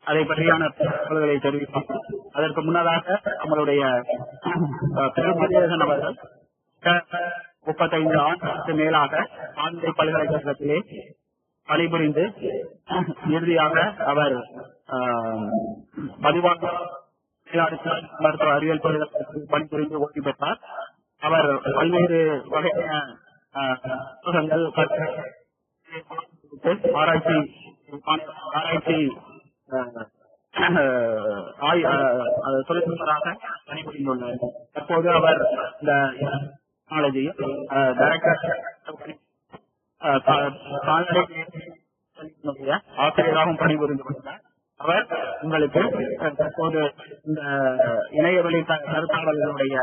அதை பற்றியான தகவல்களை தெரிவிப்போம். அதற்கு முன்னதாக நம்மளுடைய பெருமதியழகன் அவர்கள் 35 ஆண்டுகளுக்கு மேலாக ஆண்மை பல்கலைக்கழகத்திலே பணிபுரிந்து இறுதியாக அவர் பதிவாக மருத்துவ அறிவியல் தொழில்நுட்பத்தில் பணிபுரிந்து ஓய்வு பெற்றார். அவர் பல்வேறு வகையான ஆராய்ச்சி தொழில்நுட்பராக பணிபுரிந்துள்ளார். தற்போது அவர் இந்த ஆசிரியராகவும் பணிபுரிந்து கொண்டார். அவர் உங்களுக்கு தற்போது இந்த இணையவழி கருத்தாளர்களுடைய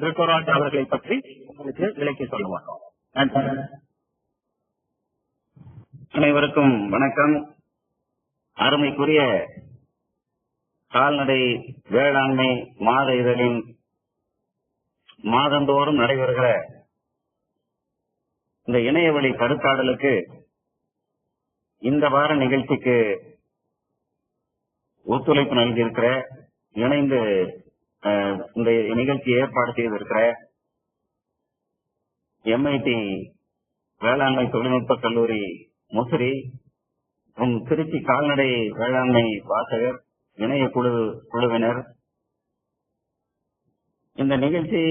பிரிட்டோராஜ் அவர்களை பற்றி உங்களுக்கு விளக்கி சொல்லுவார். அனைவருக்கும் வணக்கம். அருமைக்குரிய கால்நடை வேளாண்மை மாத இதழின் மாதந்தோறும் நடைபெறுகிற இந்த இணையவழி கருத்தாடலுக்கு இந்த வார நிகழ்ச்சிக்கு ஒத்துழைப்பு நல்கியிருக்கிற, இணைந்து இந்த நிகழ்ச்சி ஏற்பாடு செய்திருக்கிற MIT வேளாண்மை தொழில்நுட்ப கல்லூரி முசிறி, திருச்சி கால்நடை வேளாண்மை வாசகர் இணைய குழுவினர், இந்த நிகழ்ச்சி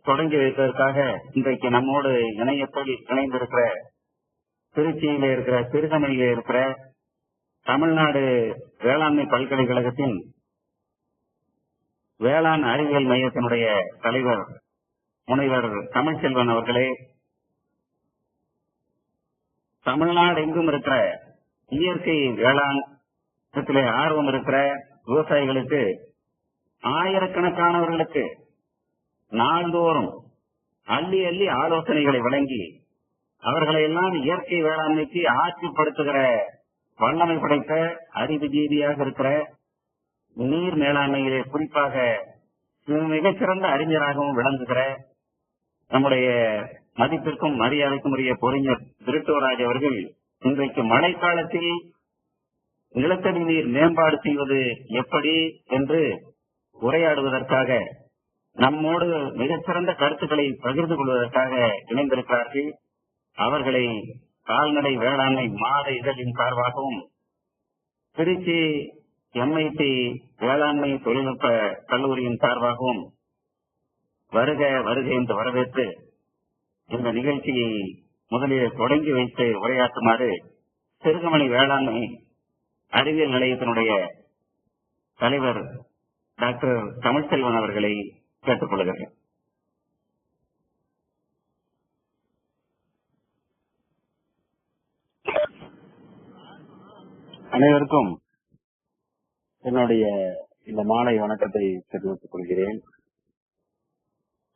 தொடங்கி வைப்பதற்காக இன்றைக்கு நம்மோடு இணையத்தில் இணைந்திருக்கிற திருச்சியில இருக்கிற சிறுகமணியில இருக்கிற தமிழ்நாடு வேளாண்மை பல்கலைக்கழகத்தின் வேளாண் அறிவியல் மையத்தினுடைய தலைவர் முனைவர் தமிழ்செல்வன் அவர்களே, தமிழ்நாடு எங்கும் இருக்கிற இயற்கை வேளாண் ஆர்வம் இருக்கிற விவசாயிகளுக்கு, ஆயிரக்கணக்கானவர்களுக்கு நாள்தோறும் அள்ளி அள்ளி ஆலோசனைகளை வழங்கி அவர்களை எல்லாம் இயற்கை வேளாண்மைக்கு ஆட்சிப்படுத்துகிற வல்லமை படைத்த அறிவுஜீவியாக இருக்கிற நீர் மேலாண்மையிலே குறிப்பாக மிகச்சிறந்த அறிஞராகவும் விளங்குகிற நம்முடைய மதிப்பிற்கும் மரியாதைக்கும் உரிய பொறிஞர் பிரிட்டோராஜ் அவர்கள் இன்றைக்கு மழைக்காலத்தில் நிலத்தடி நீர் மேம்பாடு செய்வது எப்படி என்று உரையாடுவதற்காக நம்மோடு மிகச்சிறந்த கருத்துக்களை பகிர்ந்து கொள்வதற்காக இணைந்திருக்கிறார்கள். அவர்களை கால்நடை வேளாண்மை மாத இதழின் சார்பாகவும் திருச்சி MIT வேளாண்மை தொழில்நுட்ப கல்லூரியின் சார்பாகவும் வருக வருக என்று வரவேற்று இந்த நிகழ்ச்சியை முதலில் தொடங்கி வைத்து உரையாற்றுமாறு சிறுகமணி வேளாண்மை அறிவியல் நிலையத்தினுடைய தலைவர் டாக்டர் தமிழ்செல்வன் அவர்களை கேட்டுக் கொள்கிறேன். அனைவருக்கும் என்னுடைய இந்த மாலை வணக்கத்தை தெரிவித்துக் கொள்கிறேன்.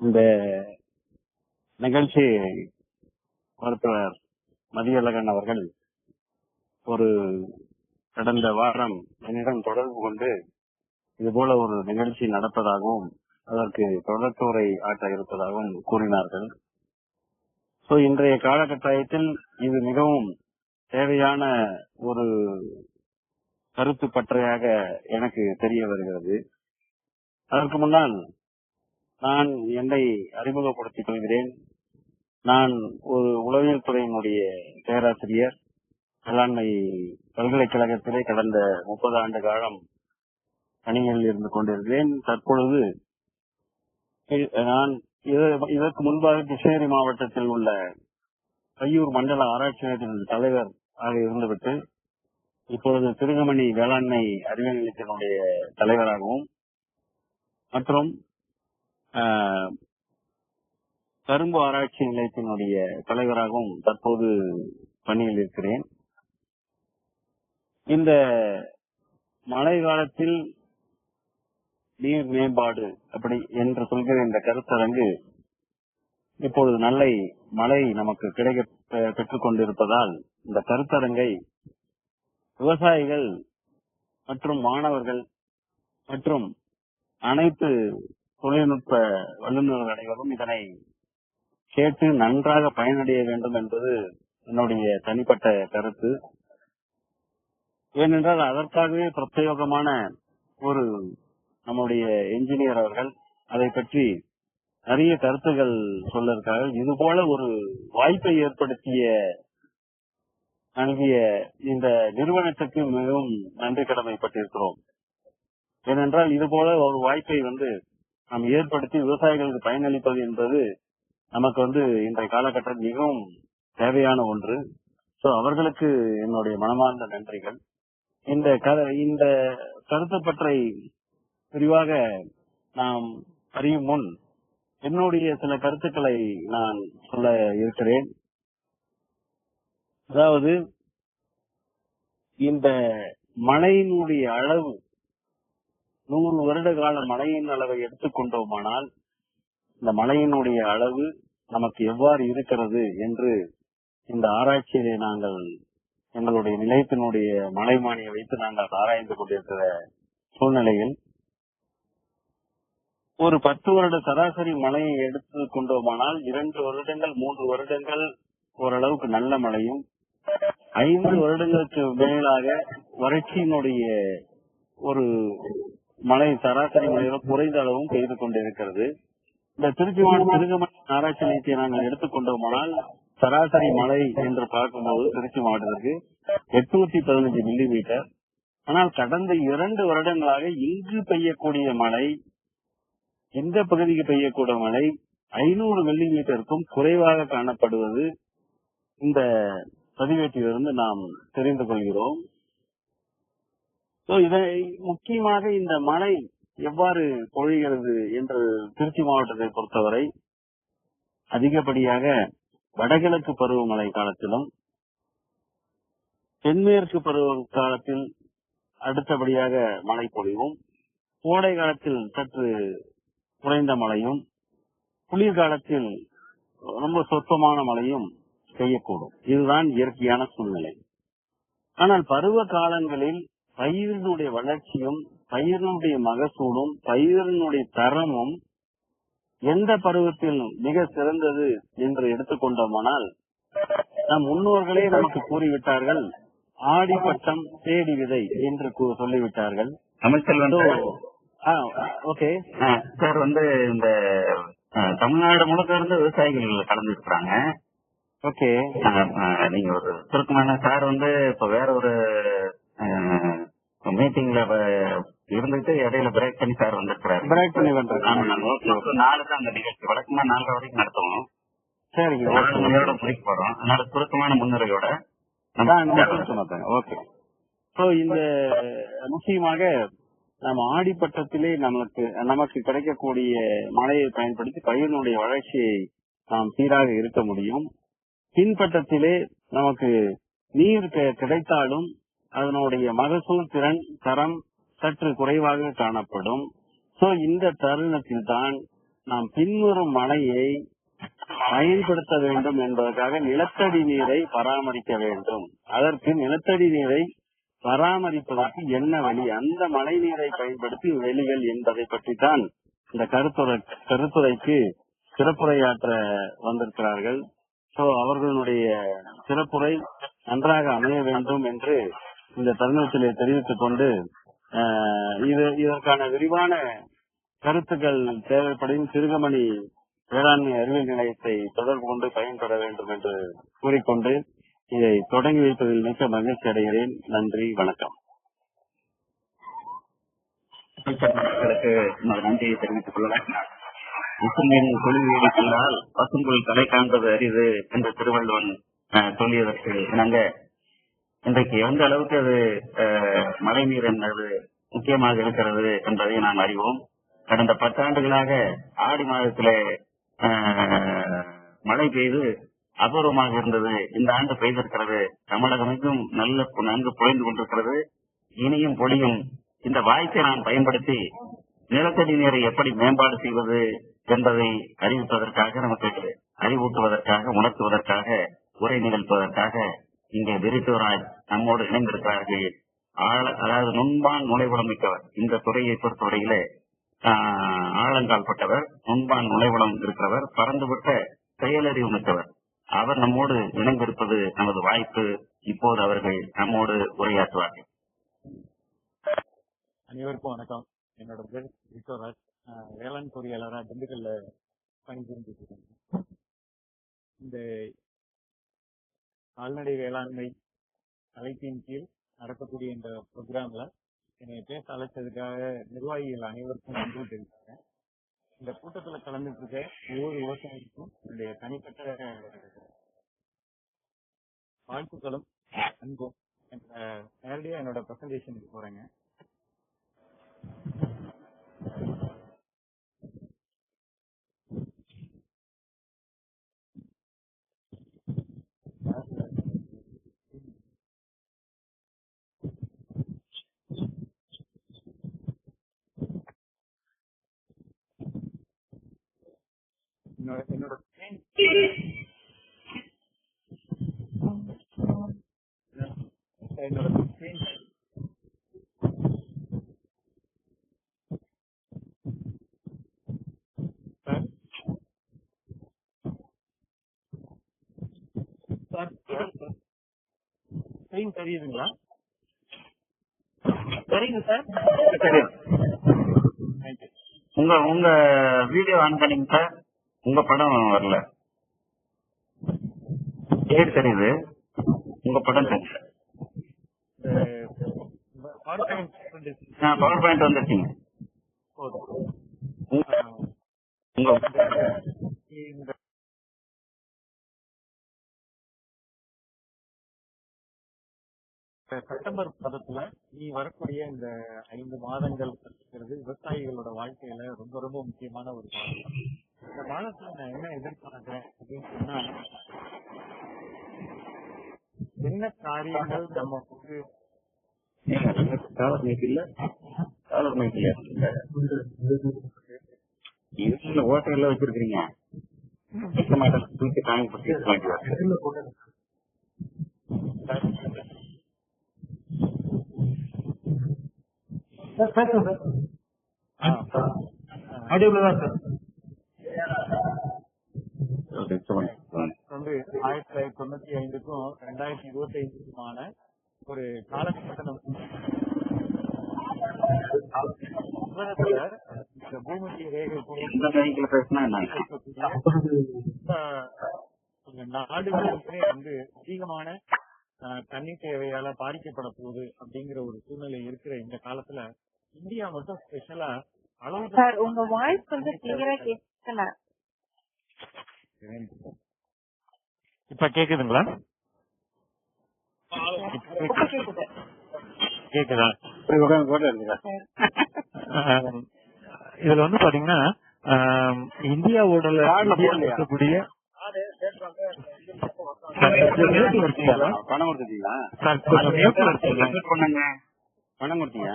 இந்த நிகழ்ச்சி மருத்துவர் மதியழகன் அவர்கள் ஒரு கடந்த வாரம் என்னிடம் தொடர்பு கொண்டு இதுபோல ஒரு நிகழ்ச்சி நடப்பதாகவும் அதற்கு தொடர்புரை ஆற்ற இருப்பதாகவும் கூறினார்கள். இன்றைய காலகட்டத்தில் இது மிகவும் தேவையான ஒரு கருத்து பற்றையாக எனக்கு தெரிய வருகிறது. அதற்கு முன்னால் நான் என்னை அறிமுகப்படுத்திக் கொள்கிறேன். நான் ஒரு உளவியல் துறையினுடைய பேராசிரியர், வேளாண்மை பல்கலைக்கழகத்திலே கடந்த 30 ஆண்டு காலம் பணியில் இருந்து கொண்டிருக்கிறேன். தற்பொழுது நான் இதற்கு முன்பாக கிருஷ்ணகிரி மாவட்டத்தில் உள்ள கையூர் மண்டல ஆராய்ச்சி நிலையத்தின் தலைவர் ஆக இருந்துவிட்டு இப்பொழுது சிறுகமணி வேளாண்மை அறிவியல் நிலையத்தினுடைய தலைவராகவும் மற்றும் கரும்பு ஆராய்ச்சி நிலையத்தினுடைய தலைவராகவும் தற்போது பணியில் இருக்கிறேன். இந்த மழை காலத்தில் நீர் மேம்பாடு அப்படி என்று சொல்கிற இந்த கருத்தரங்கு இப்பொழுது நல்ல மழை நமக்கு கிடைக்க பெற்றுக் கொண்டிருப்பதால் இந்த கருத்தரங்கை விவசாயிகள் மற்றும் மாணவர்கள் மற்றும் அனைத்து தொழில்நுட்ப வல்லுநர்கள் அனைவரும் இதனை கேட்டு நன்றாக பயனடைய வேண்டும் என்பது என்னுடைய தனிப்பட்ட கருத்து. ஏனென்றால் அதற்காகவே பிரத்யேகமான ஒரு நம்முடைய என்ஜினியர் அவர்கள் அதை பற்றி நிறைய கருத்துகள் சொல்ல இருக்கார்கள். இது போல ஒரு வாய்ப்பை நல்கிய இந்த நிறுவனத்துக்கு மிகவும் நன்றி கடமைப்பட்டிருக்கிறோம். ஏனென்றால் இது போல ஒரு வாய்ப்பை நாம் ஏற்படுத்தி விவசாயிகளுக்கு பயனளிப்பது என்பது நமக்கு இன்றைய காலகட்டத்தில் மிகவும் தேவையான ஒன்று. அவர்களுக்கு என்னுடைய மனமார்ந்த நன்றிகள். இந்த கருத்துப்பற்றை விரிவாக நாம் அறியும் முன் என்னுடைய சில கருத்துக்களை நான் சொல்ல இருக்கிறேன். அதாவது இந்த மழையினுடைய அளவு 100 வருட கால மழையின் அளவை எடுத்துக்கொண்டோமானால் இந்த மழையினுடைய அளவு நமக்கு எவ்வாறு இருக்கிறது என்று இந்த ஆராய்ச்சியிலே நாங்கள் எங்களுடைய நிலையத்தினுடைய மலைமானியை வைத்து நாங்கள் ஆராய்ந்து கொண்டிருக்கிற சூழ்நிலையில் ஒரு 10 வருட சராசரி மழையை எடுத்துக் கொண்டோமானால் 2 வருடங்கள் 3 வருடங்கள் ஓரளவுக்கு நல்ல மழையும் 5 வருடங்களுக்கு மேலாக வறட்சியினுடைய ஒரு மழை சராசரி மழையோட குறைந்த அளவும் பெய்து கொண்டிருக்கிறது. இந்த திருச்சி திருகமணி ஆராய்ச்சி நிலையத்தை நாங்கள் எடுத்துக்கொண்டோமானால் சராசரி மழை என்று பார்க்கும்போது திருச்சி மாவட்டத்திற்கு 815 மில்லிமீட்டர். ஆனால் கடந்த 2 வருடங்களாக இங்கு பெய்யக்கூடிய மழை, இந்த பகுதிக்கு பெய்யக்கூடிய மழை 500 மில்லிமீட்டருக்கும் குறைவாக காணப்படுவது இந்த பதிவேட்டிலிருந்து நாம் தெரிந்து கொள்கிறோம். இதை முக்கியமாக இந்த மழை எவ்வாறு பொழிகிறது என்று திருச்சி மாவட்டத்தை பொறுத்தவரை அதிகப்படியாக வடகிழக்கு பருவமழை காலத்திலும் தென்மேற்கு பருவ காலத்தில் அடுத்தபடியாக மழை பொழிவும், கோடை காலத்தில் சற்று குறைந்த மழையும், குளிர்காலத்தில் ரொம்ப சொற்பமான மழையும் பெய்யக்கூடும். இதுதான் இயற்கையான சூழ்நிலை. ஆனால் பருவ காலங்களில் பயிரினுடைய வளர்ச்சியும் பயிரினுடைய மகசூலும் பயிரினுடைய தரமும் எந்த பருவத்தில் மிக சிறந்தது என்று எடுத்துக்கொண்டோமானால் நம் முன்னோர்களே நமக்கு கூறிவிட்டார்கள், ஆடிப்பட்டம் தேடி விதை என்று சொல்லிவிட்டார்கள். அமைச்சர் ஓகே சார் இந்த தமிழ்நாடு முழுக்க இருந்து விவசாயிகள் கலந்து இருக்கிறாங்க. ஓகே, நீங்க ஒரு சுருக்கமான சார் இப்ப வேற ஒரு மீட்டிங்ல இருந்துட்டு இடையில பிரேக் பண்ணி சார் வந்திருக்கிறாரு. பிரேக் பண்ணி 4 தான் அந்த நிகழ்ச்சி வழக்கமா 4 வரைக்கும் நடத்துவோம். சரிங்க, முடிக்க போறோம். அதனால சுருக்கமான முன்னுரையோட ஓகே. இந்த முக்கியமாக நம்ம ஆடிப்பட்டத்திலே நமக்கு கிடைக்கக்கூடிய மழையை பயன்படுத்தி பயிரினுடைய வளர்ச்சியை நாம் சீராக இருக்க முடியும். பின்பட்டத்திலே நமக்கு நீர் கிடைத்தாலும் அதனுடைய மகசூல் திறன் தரம் சற்று குறைவாக காணப்படும். இந்த தருணத்தில் தான் நாம் பின்வரும் மழையை பயன்படுத்த வேண்டும் என்பதற்காக நிலத்தடி நீரை பராமரிக்க வேண்டும். அதற்கு நிலத்தடி நீரை பராமரிப்பதற்கு என்ன வழி, அந்த மழை நீரை பயன்படுத்தி வெளிகள் என்பதை பற்றி தான் இந்த கருத்துரைக்கு சிறப்புரையாற்ற வந்திருக்கிறார்கள். அவர்களுடைய சிறப்புரை நன்றாக அமைய வேண்டும் என்று இந்த தருணத்திலே தெரிவித்துக் கொண்டு இதற்கான விரிவான கருத்துக்கள் தேவைப்படும் திருகமணி வேளாண்மை அறிவியல் நிலையத்தை தொடர்பு கொண்டு பயன்பெற வேண்டும் என்று கூறிக்கொண்டு இதை தொடங்கி வைப்பதில் மிக்க மகிழ்ச்சி அடைகிறேன். நன்றி, வணக்கம். நன்றியை தெரிவித்துக் கொள்ளலாம். தொழில்நுட்பத்தால் பசும்புல் தலை காண்பது அரிது என்று திருவள்ளுவன் சொல்லியதற்கு இணங்க இன்றைக்கு எந்த அளவுக்கு அது மழை நீர் என்பது முக்கியமாக இருக்கிறது என்பதை நாம் அறிவோம். கடந்த 10 ஆண்டுகளாக ஆடி மாதத்திலே மழை பெய்து அபூர்வமாக இருந்தது. இந்த ஆண்டு பெய்திருக்கிறது. தமிழகம் எங்கும் நன்கு பொழிந்து கொண்டிருக்கிறது. இனியும் பொழியும். இந்த வாய்ப்பை நாம் பயன்படுத்தி நிலத்தடி நீரை எப்படி மேம்பாடு செய்வது என்பதை அறிவிப்பதற்காக, நமக்கு அறிவூட்டுவதற்காக, உணர்த்துவதற்காக, உரை நிகழ்த்துவதற்காக இங்கே விரித்துவராஜ் நம்மோடு இணைந்திருக்கிறார்கள். அதாவது நுண்பான் நுழைவுளம் மிக்கவர். இந்த துறையை பொறுத்தவரையிலே ஆழங்கால் பட்டவர், நுண்பான் நுழைவுளம் இருக்கிறவர், பறந்துவிட்ட செயலறிவு மிக்கவர். அவர் நம்மோடு இணைந்திருப்பது நமது வாய்ப்பு. இப்போது அவர்கள் நம்மோடு உரையாற்றுவார்கள். அனைவருக்கும் வணக்கம். என்னோட பேர் விக்டோராஜ். வேளாண் பொறியாளராக திண்டுக்கல்ல பணிபுரிஞ்சுட்டு இருக்கேன். இந்த கால்நடை வேளாண்மை தலைப்பின் கீழ் நடக்கக்கூடிய இந்த ப்ரோக்ராம்ல என்னை பேச அழைச்சதுக்காக நிர்வாகிகள் அனைவருக்கும் நன்றி தெரிவிக்கிறேன். இந்த கூட்டத்தில் கலந்துட்டு இருக்க ஒவ்வொரு விவசாயிக்கும் என்னுடைய தனிப்பட்ட வாழ்த்துக்களும் அன்பும். நேரடியா என்னோட பிரசன்டேஷனுக்கு போறேங்க. என்னோட ஸ்கிரீன் தெரியுதுங்களா? சரிங்க சார். உங்க வீடியோ ஆன் பண்ணீங்க சார். உங்க படம் வரல. பேர் தெரியுது, உங்க படம் தெரியல. பவர் பாயிண்ட் வந்துருச்சுங்க. செப்டம்பர் மாதத்துல நீ வரக்கூடிய இந்த 5 மாதங்கள் விவசாயிகளோட வாழ்க்கையில ரொம்ப ரொம்ப முக்கியமான ஒரு காலம். இந்த மாதத்துல நான் என்ன எதிர்பார்க்கிறேன் அப்படின்னு சொன்னா, என்ன காரியங்கள் நம்ம ஓட்டையில வச்சிருக்கீங்க. வந்து 1995க்கும் 2025க்குமான ஒரு காலகட்டத்தில் இந்த பூமத்திய ரேகை நாடுகளுமே வந்து அதிகமான தண்ணீர் தேவையால பாதிக்கப்பட போகுது அப்படிங்கிற ஒரு சூழ்நிலை இருக்கிற இந்த காலத்துல இந்தியா மட்டும் ஸ்பெஷலா அளவு உங்க வாய்ஸ் வந்து கிளியரா கேட்கல. இப்ப கேக்குதுங்களா? கேக்குதா? இதுல வந்து பாத்தீங்கன்னா இந்தியாவோட இருக்கக்கூடிய பணம் கொடுத்தீங்களா? பணம் கொடுத்தீங்க.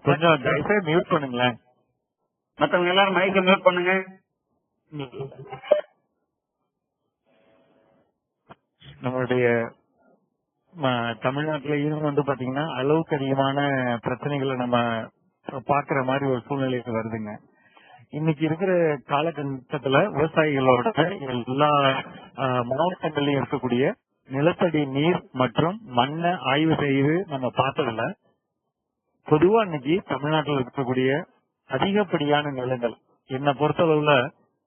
கொஞ்சம் தயவுசெய்து மியூட் பண்ணுங்களேன். மத்தவங்க எல்லாரும் மைக்க மியூட் பண்ணுங்க. நம்மளுடைய தமிழ்நாட்டிலையும் வந்து பாத்தீங்கன்னா அளவுக்கு அதிகமான பிரச்சனைகளை நம்ம பாக்குற மாதிரி ஒரு சூழ்நிலைக்கு வருதுங்க. இன்னைக்கு இருக்கிற காலகட்டத்துல விவசாயிகளோட எல்லா மாவட்டங்கள்லயும் இருக்கக்கூடிய நிலத்தடி நீர் மற்றும் மண்ணை ஆய்வு செய்து நம்ம பார்த்ததுல பொதுவா இன்னைக்கு தமிழ்நாட்டில் இருக்கக்கூடிய அதிகப்படியான நிலங்கள் என்னை பொறுத்தளவுல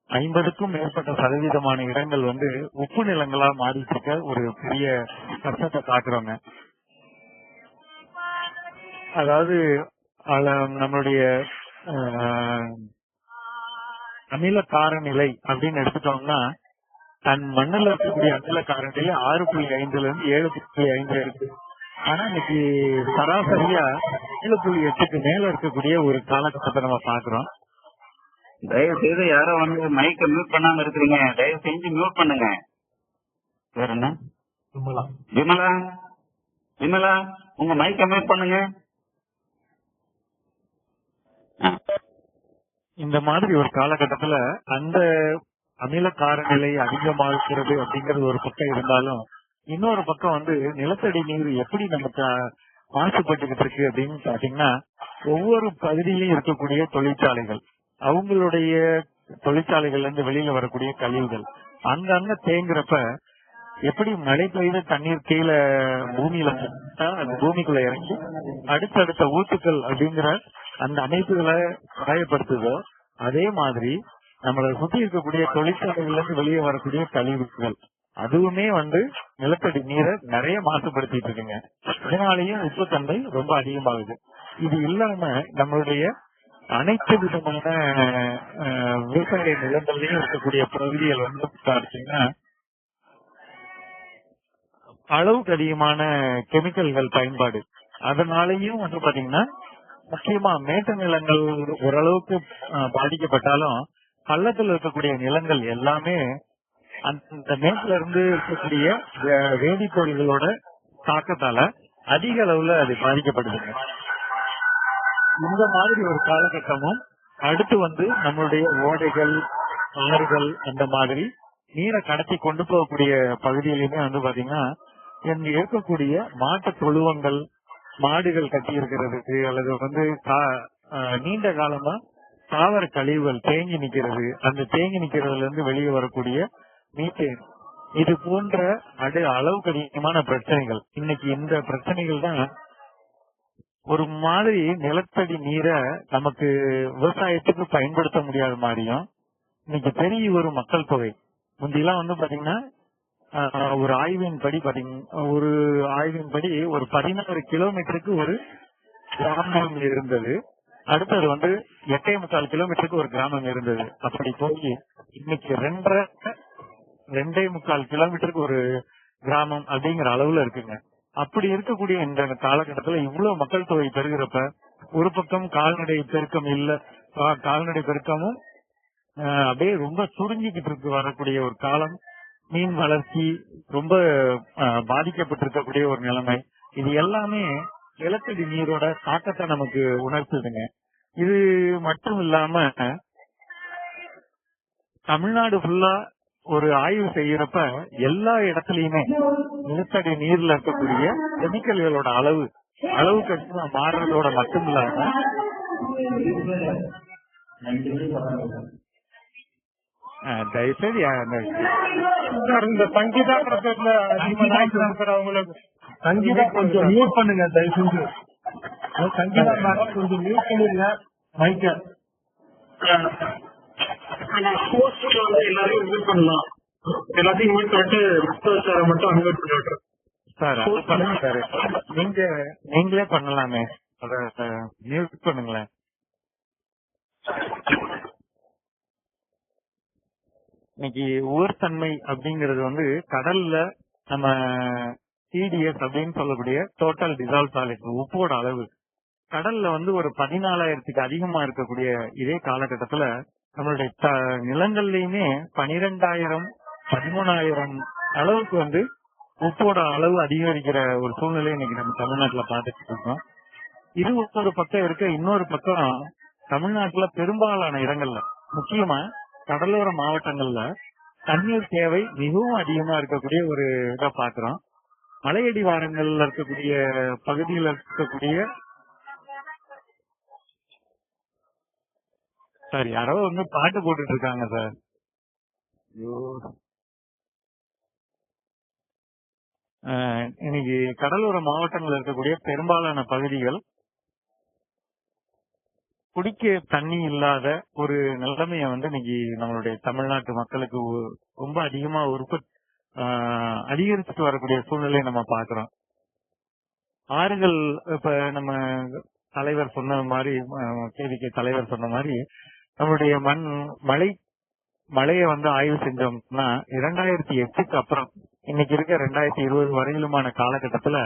50க்கும் மேற்பட்ட சதவீதமான இடங்கள் வந்து உப்பு நிலங்களா மாறிட்டு இருக்க ஒரு பெரிய கஷ்டத்தை காட்டுறோங்க. அதாவது நம்மளுடைய அமில காரநிலை அப்படின்னு எடுத்துட்டோம்னா தன் மண்ணில் இருக்கக்கூடிய அமில காரநிலை 6.5 இருந்து 7.5 இருக்கு. ஆனா இன்னைக்கு சராசரியா 7.8க்கு மேல இருக்கக்கூடிய ஒரு காலகட்டத்தை நம்ம பாக்குறோம். தயவு செய்து யாரோ வந்து மைக்க மியூட் பண்ணாம இருக்கிறீங்க, தயவு செஞ்சு மியூட் பண்ணுங்க. வேற என்ன? விமலா, விமலா உங்க மைக்க மியூட் பண்ணுங்க. இந்த மாதிரி ஒரு காலகட்டத்துல அந்த அமில காரநிலை அதிகமாகிறது அப்படிங்கறது ஒரு பக்கம் இருந்தாலும் இன்னொரு பக்கம் வந்து நிலத்தடி நீர் எப்படி நமக்கு மாசுபட்டுக்கிட்டு இருக்கு அப்படின்னு பாத்தீங்கன்னா ஒவ்வொரு பகுதியிலும் இருக்கக்கூடிய தொழிற்சாலைகள் அவங்களுடைய தொழிற்சாலைகள்ல இருந்து வெளியில வரக்கூடிய கழிவுகள் அங்கங்க தேங்குறப்ப எப்படி மழை பெய்த தண்ணீர் கீழே பூமியில விட்டா அது பூமிக்குள்ள இறங்கி அடுத்தடுத்த ஊத்துக்கள் அப்படிங்கிற அந்த அமைப்புகளை காயப்படுத்துதோ அதே மாதிரி நம்மளை சுத்தி இருக்கக்கூடிய தொழிற்சாலைகள்ல இருந்து வெளியே வரக்கூடிய கழிவுகள் அதுவுமே நிலத்தடி நீரை நிறைய மாசுபடுத்திட்டு இருக்குங்க. இதனாலேயும் உப்புத்தன்மை ரொம்ப அதிகமாகுது. இது இல்லாம நம்மளுடைய அனைத்து விதமான விவசாய நிலங்கள்லயும் இருக்கக்கூடிய பகுதிகள் பார்த்தீங்கன்னா அளவுக்கு அதிகமான கெமிக்கல்கள் பயன்பாடு. அதனாலயும் பாத்தீங்கன்னா முக்கியமா மேட்டு நிலங்கள் ஓரளவுக்கு பாதிக்கப்பட்டாலும் பள்ளத்தில் இருக்கக்கூடிய நிலங்கள் எல்லாமே அந்த மேட்டுல இருந்து இருக்கக்கூடிய வேதிப்பொருள்களோட தாக்கத்தால அதிக அளவுல அது பாதிக்கப்படுதுங்க. இந்த மாதிரி ஒரு காலகட்டமும் அடுத்து நம்மளுடைய ஓடைகள் ஆறுகள் அந்த மாதிரி நீரை கடத்தி கொண்டு போகக்கூடிய பகுதியிலுமே பாத்தீங்கன்னா இங்க இருக்கக்கூடிய மாட்டு தொழுவங்கள் மாடுகள் கட்டி இருக்கிறதுக்கு அல்லது நீண்ட காலமா தாவர கழிவுகள் தேங்கி நிக்கிறது, அந்த தேங்கி நிக்கிறதுல இருந்து வெளியே வரக்கூடிய மீத்தேன், இது போன்ற அளவுக்கு அதிகமான பிரச்சனைகள். இன்னைக்கு இந்த பிரச்சனைகள் தான் ஒரு மாதிரி நிலத்தடி நீரை நமக்கு விவசாயத்துக்கு பயன்படுத்த முடியாத மாதிரியும் இன்னைக்கு பெரிய ஒரு மக்கள் தொகை. முந்தியெல்லாம் பாத்தீங்கன்னா ஒரு ஆய்வின்படி ஒரு 16 கிலோமீட்டருக்கு ஒரு கிராமம் இருந்தது. அடுத்தது 8.25 கிலோமீட்டருக்கு ஒரு கிராமம் இருந்தது. அப்படி போய் இன்னைக்கு 2.25 கிலோமீட்டருக்கு ஒரு கிராமம் அப்படிங்கிற அளவுல இருக்குங்க. அப்படி இருக்கக்கூடிய இந்த காலகட்டத்துல இவ்வளவு மக்கள் தொகை பெருகிறப்ப ஒரு பக்கம் கால்நடை பெருக்கம் இல்ல, கால்நடை பெருக்கமும் அப்படியே ரொம்ப சுருங்கிக்கிட்டு இருக்கு வரக்கூடிய ஒரு காலம். மீன் வளர்ச்சி ரொம்ப பாதிக்கப்பட்டிருக்கக்கூடிய ஒரு நிலைமை. இது எல்லாமே நிலத்தடி நீரோட தாக்கத்தை நமக்கு உணர்த்துதுங்க. இது மட்டும் இல்லாம தமிழ்நாடு ஃபுல்லா ஒரு ஆய்வு செய்யறப்ப எல்லா இடத்துலயுமே நிலத்தடி நீர்ல இருக்கக்கூடிய கெமிக்கல்களோட அளவுக்கு மாறுறதோட மட்டும் இல்லாம தயவுசெய்து இந்த சங்கீதா சங்கீதா கொஞ்சம் மியூட் பண்ணுங்க, தயவுசெய்து சங்கீதா கொஞ்சம் மியூட் பண்ணிருங்க மைக்க. எல்லாரையும் மியூட் பண்ணலாம், எல்லாத்தையும் மியூட் பண்ணிட்டு மட்டும் அன்மியூட் பண்ணி விட்டுறேன் சார். அது பண்ணுங்க சார், நீங்களே பண்ணலாமே, அத மியூட் பண்ணுங்களேன். இன்னைக்கு உவர்த்தன்மை அப்படிங்கறது கடல்ல நம்ம TDS அப்படின்னு சொல்லக்கூடிய டோட்டல் டிசால்வ் சாலிட் உப்போட அளவு கடல்ல ஒரு 14,000க்கு அதிகமா இருக்கக்கூடிய இதே காலகட்டத்துல நம்மளுடைய நிலங்கள்லயுமே 12,000 13,000 அளவுக்கு உப்போட அளவு அதிகரிக்கிற ஒரு சூழ்நிலை இன்னைக்கு நம்ம தமிழ்நாட்டுல பாத்துட்டு இருக்கோம். இது ஒரு பக்கம் இருக்க, இன்னொரு பக்கம் தமிழ்நாட்டுல பெரும்பாலான இடங்கள்ல முக்கியமா கடலோர மாவட்டங்கள்ல தண்ணீர் தேவை மிகவும் அதிகமா இருக்கக்கூடிய ஒரு இதை பாக்குறோம். மலையடிவாரங்கள்ல இருக்கக்கூடிய பகுதியில் இருக்கக்கூடிய சார் யாரோ பாட்டு போட்டுட்டு இருக்காங்க சார். இன்னைக்கு கடலோர மாவட்டங்கள்ல இருக்கக்கூடிய பெரும்பாலான பகுதிகள் குடிக்க தண்ணி இல்லாத ஒரு நிலைமைய இன்னைக்கு நம்மளுடைய தமிழ்நாட்டு மக்களுக்கு ரொம்ப அதிகமா அதிகரிச்சுட்டு வரக்கூடிய சூழ்நிலையை நம்ம பாக்குறோம். ஆறுகள் இப்ப நம்ம தலைவர் சொன்ன மாதிரி, கேவிகே தலைவர் சொன்ன மாதிரி நம்மளுடைய மழையை ஆய்வு செஞ்சோம்னா 2008க்கு அப்புறம் இன்னைக்கு இருக்க 2020 வரையிலுமான காலகட்டத்துல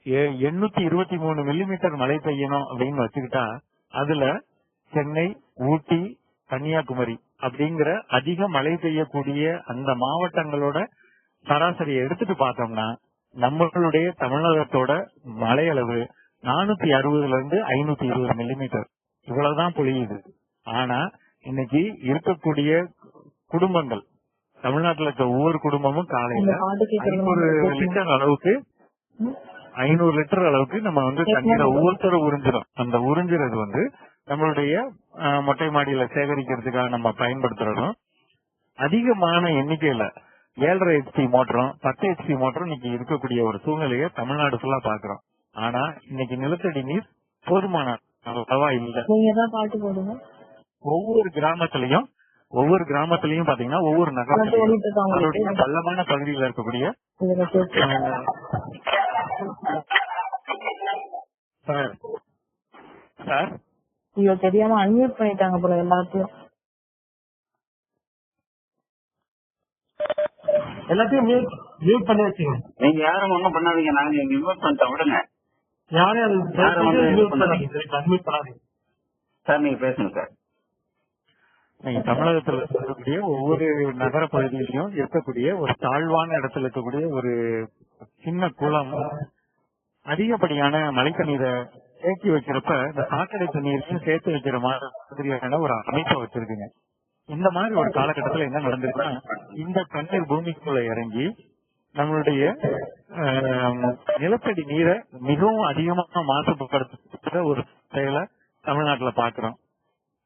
823 மில்லிமீட்டர் மழை பெய்யணும் அப்படின்னு வச்சுக்கிட்டா அதுல சென்னை, ஊட்டி, கன்னியாகுமரி அப்படிங்கிற அதிக மழை பெய்யக்கூடிய அந்த மாவட்டங்களோட சராசரியை எடுத்துட்டு பார்த்தோம்னா நம்மளுடைய தமிழகத்தோட மழை அளவு 460 இருந்து 520 மில்லிமீட்டர் இவ்வளவுதான் பொழியுது. ஆனா இன்னைக்கு இருக்கக்கூடிய குடும்பங்கள் தமிழ்நாட்டுல இருக்க ஒவ்வொரு குடும்பமும் காலையில 500 லிட்டர் அளவுக்கு நம்ம தண்ணீரை ஒவ்வொருத்தரும் உறிஞ்சிடும். அந்த உறிஞ்சுறது நம்மளுடைய மொட்டை மாடியில சேகரிக்கிறதுக்காக நம்ம பயன்படுத்துறதும் அதிகமான எண்ணிக்கையில 7.5 HP மோட்டரும் 10 HP மோட்டரும் இன்னைக்கு இருக்கக்கூடிய ஒரு சூழ்நிலையை தமிழ்நாடு ஃபுல்லா பாக்குறோம். ஆனா இன்னைக்கு நிலத்தடி நீர் போதுமான அளவா இல்ல. நீங்க தான் பாட்டு போடுங்க. ஒவ்வொரு கிராமத்திலயும் பாத்தீங்கன்னா ஒவ்வொரு நகரத்திலும் பள்ளமான பகுதியில் இருக்கக்கூடிய சார் ஐயோ தெரியாம அன்மியூட் பண்ணிட்டாங்க போல எல்லாத்தையும் மியூட் பண்ணி வச்சுங்க. நீங்க யாரும் ஒண்ணும் பண்ணாதீங்க, நாங்க மியூட் பண்ணிட்டோம், விடுங்க. யாரும் அன்மியூட் பண்ணாதீங்க சார். நீங்க பேசுங்க சார். நீங்க தமிழகத்தில் இருக்கக்கூடிய ஒவ்வொரு நகர பகுதியிலையும் இருக்கக்கூடிய ஒரு தாழ்வான இடத்துல இருக்கக்கூடிய ஒரு சின்ன குளம் அதிகப்படியான மழைத்தண்ணீரை தேக்கி வைக்கிறப்ப இந்த சாக்கடை தண்ணீரையும் சேர்த்து வைக்கிற மாதிரியான ஒரு அமைப்பை வச்சிருக்குங்க. இந்த மாதிரி ஒரு காலகட்டத்தில் என்ன நடந்திருக்குன்னா, இந்த தண்ணீர் பூமிக்குள்ள இறங்கி நம்மளுடைய நிலத்தடி நீரை மிகவும் அதிகமாக மாசுபடுத்துற ஒரு செயலை தமிழ்நாட்டுல பாக்குறோம்.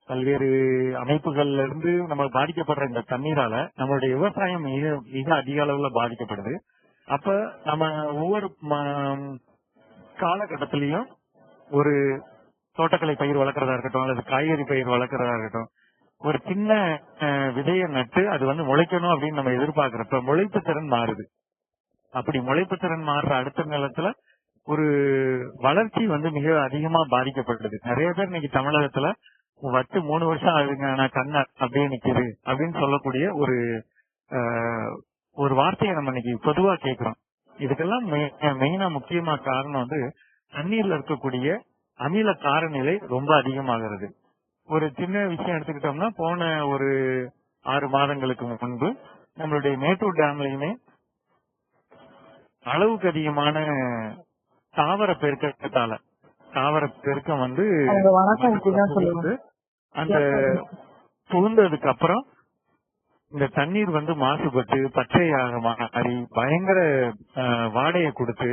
பல்வேறு அமைப்புகள்ல இருந்து நம்ம பாதிக்கப்படுற இந்த தண்ணீரால நம்மளுடைய விவசாயம் மிக அதிக அளவுல பாதிக்கப்படுது. அப்ப நம்ம ஒவ்வொரு காலகட்டத்திலையும் ஒரு தோட்டக்கலை பயிர் வளர்க்கறதா இருக்கட்டும் அல்லது காய்கறி பயிர் வளர்க்கறதா இருக்கட்டும், ஒரு சின்ன விதையை நட்டு அது முளைக்கணும் அப்படின்னு நம்ம எதிர்பார்க்கிறப்ப முளைப்பு திறன் மாறுது. அப்படி முளைப்பு திறன் மாறுற அடுத்த நிலத்துல ஒரு வளர்ச்சி மிக அதிகமா பாதிக்கப்படுது. நிறைய பேர் இன்னைக்கு தமிழகத்துல வச்சு 3 வருஷம் ஆகுதுங்க, நான் கண்ண அப்படியே நிக்குது அப்படின்னு சொல்லக்கூடிய ஒரு வார்த்தையை நம்ம இன்னைக்கு பொதுவா கேட்கிறோம். இதுக்கெல்லாம் மெயினா முக்கியமா காரணம் தண்ணீர்ல இருக்கக்கூடிய அமில காரநிலை ரொம்ப அதிகமாகிறது. ஒரு சின்ன விஷயம் எடுத்துக்கிட்டோம்னா, போன ஒரு 6 மாதங்களுக்கு முன்பு நம்மளுடைய மேட்டூர் டேம்லயுமே அளவுக்கு அதிகமான தாவர பெருக்கத்தால பெருக்கம் அந்த புகுந்ததுக்கு அப்புறம் இந்த தண்ணீர் மாசுபட்டு பச்சையாக மாறி பயங்கர வாடையை கொடுத்து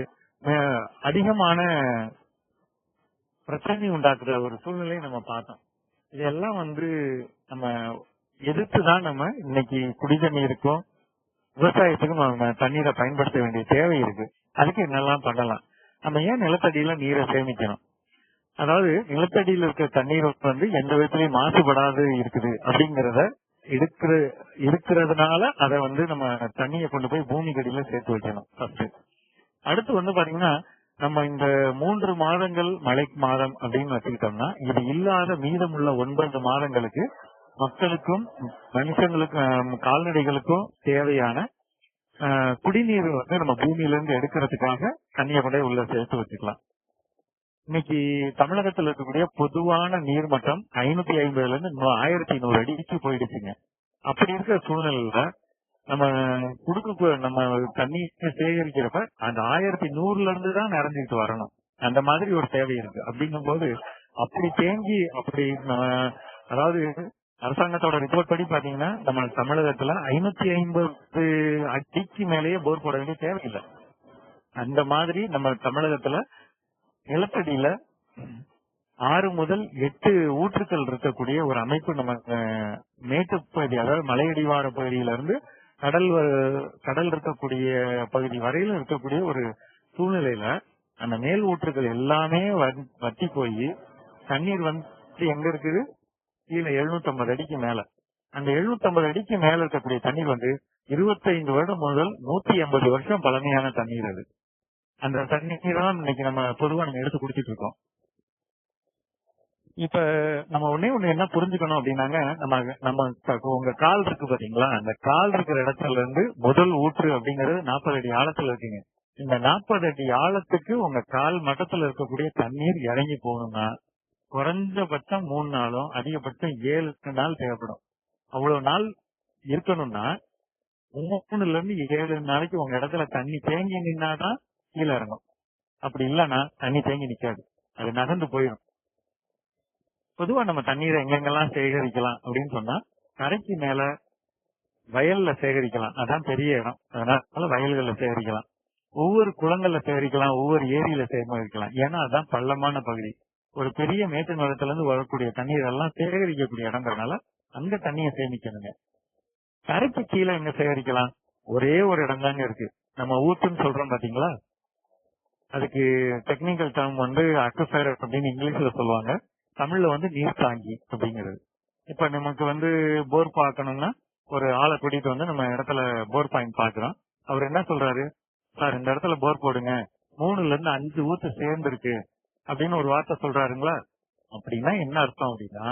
அதிகமான பிரச்சனை உண்டாக்குற ஒரு சூழ்நிலையை நம்ம பார்த்தோம். இதெல்லாம் நம்ம எதிர்த்துதான் நம்ம இன்னைக்கு குடிதண்ணீருக்கும் விவசாயத்துக்கும் நம்ம தண்ணீரை பயன்படுத்த வேண்டிய தேவை இருக்கு. அதுக்கு என்னெல்லாம் பண்ணலாம்? நம்ம ஏன் நிலத்தடியில நீரை சேமிக்கணும்? அதாவது நிலத்தடியில் இருக்க தண்ணீர் எந்த விதத்திலையும் மாசுபடாது இருக்குது அப்படிங்கறத இருக்கிறதுனால அதை நம்ம தண்ணியை கொண்டு போய் பூமிக்கு அடியில சேர்த்து வைக்கணும் ஃபர்ஸ்ட். அடுத்து பாத்தீங்கன்னா, நம்ம இந்த 3 மாதங்கள் மழை மாதம் அப்படின்னு வச்சுக்கிட்டோம்னா, இது இல்லாத மீதமுள்ள 9 மாதங்களுக்கு மக்களுக்கும் மனுஷங்களுக்கும் கால்நடைகளுக்கும் தேவையான குடிநீர் நம்ம பூமியில இருந்து எடுக்கிறதுக்காக தண்ணியை கொண்டே உள்ள சேர்த்து வச்சுக்கலாம். இன்னைக்கு தமிழகத்தில் இருக்கக்கூடிய பொதுவான நீர்மட்டம் 550 இருந்து 1100 அடிக்கு போயிடுச்சுங்க. அப்படி இருக்கிற சூழ்நிலையில நம்ம நம்ம தண்ணி சேகரிக்கிறப்ப அந்த 1100ல இருந்து தான் நிறைஞ்சிட்டு வரணும். அந்த மாதிரி ஒரு தேவை இருக்கு. அப்படிங்கும் போது அப்படி தேங்கி அதாவது அரசாங்கத்தோட ரிப்போர்ட் படி பாத்தீங்கன்னா, நம்ம தமிழகத்துல 550 அடிக்கு மேலேயே போர் போட வேண்டிய தேவையில்லை. அந்த மாதிரி நம்ம தமிழகத்துல நிலத்தடியில 6 முதல் 8 ஊற்றுக்கள் இருக்கக்கூடிய ஒரு அமைப்பு நம்ம மேட்டுப்பகுதி, அதாவது மலையடிவார பகுதியில இருந்து கடல் இருக்கக்கூடிய பகுதி வரையிலும் இருக்கக்கூடிய ஒரு சூழ்நிலையில அந்த மேல் ஊற்றுகள் எல்லாமே வத்தி போய் தண்ணீர் எங்க இருக்குது? கீழே 750 அடிக்கு மேல. அந்த 750 அடிக்கு மேல இருக்கக்கூடிய தண்ணீர் 25 வருடம் முதல் 180 வருஷம் பழமையான தண்ணீர். அது அந்த தண்ணீர் தான் இன்னைக்கு நம்ம பொதுவா எடுத்து குடிச்சிட்டு இருக்கோம். இப்ப நம்ம ஒண்ணு என்ன புரிஞ்சுக்கணும் அப்படின்னாங்க, நம்ம உங்க கால் இருக்கு பாத்தீங்களா, அந்த கால் இருக்கிற இடத்துல இருந்து முதல் ஊற்று அப்படிங்கறது 40 அடி ஆழத்துல இருக்குங்க. இந்த 40 அடி ஆழத்துக்கு உங்க கால் மட்டத்துல இருக்கக்கூடிய தண்ணீர் இறங்கி போகணும்னா குறைஞ்சபட்சம் 3 நாளும் அதிகபட்சம் 7 நாள் தேவைப்படும். அவ்வளவு நாள் இருக்கணும்னா 3ல இருந்து 7 நாளைக்கு உங்க இடத்துல தண்ணி தேங்கி நின்னாதான் கீழே இறங்கும். அப்படி இல்லைன்னா தண்ணி தேங்கி நிக்காது, அது நகர்ந்து போயிடும். பொதுவா நம்ம தண்ணீரை எங்கெங்கெல்லாம் சேகரிக்கலாம் அப்படின்னு சொன்னா, கரைக்கு மேல வயல்ல சேகரிக்கலாம், அதான் பெரிய இடம், அதனால வயல்கள்ல சேகரிக்கலாம். ஒவ்வொரு குளங்கள்ல சேகரிக்கலாம், ஒவ்வொரு ஏரியில சேகரிக்கலாம். ஏன்னா அதான் பள்ளமான பகுதி. ஒரு பெரிய மேட்டு நிலத்துல இருந்து வரக்கூடிய தண்ணீர் எல்லாம் சேகரிக்கக்கூடிய இடங்கிறதுனால அங்க தண்ணியை சேமிக்கணுங்க. கரைக்கு கீழே எங்க சேகரிக்கலாம்? ஒரே ஒரு இடம் தாங்க இருக்கு. நம்ம ஊத்துன்னு சொல்றோம் பாத்தீங்களா, அதுக்கு டெக்னிக்கல் டேர்ம் வந்து அக்வஃபயர் அப்படின்னு இங்கிலீஷ்ல சொல்லுவாங்க, தமிழ்ல வந்து நீர் தாங்கி அப்படிங்கிறது. இப்ப நமக்கு வந்து போர் பார்க்கணும்னா ஒரு ஆளை கூட்டிட்டு வந்து நம்ம இடத்துல போர் பாயிண்ட் பாக்குறோம். அவர் என்ன சொல்றாரு, சார் இந்த இடத்துல போர் போடுங்க, 3ல இருந்து 5 ஊத்து சேர்ந்து இருக்கு அப்படின்னு ஒரு வார்த்தை சொல்றாருங்களா. அப்படின்னா என்ன அர்த்தம் அப்படின்னா,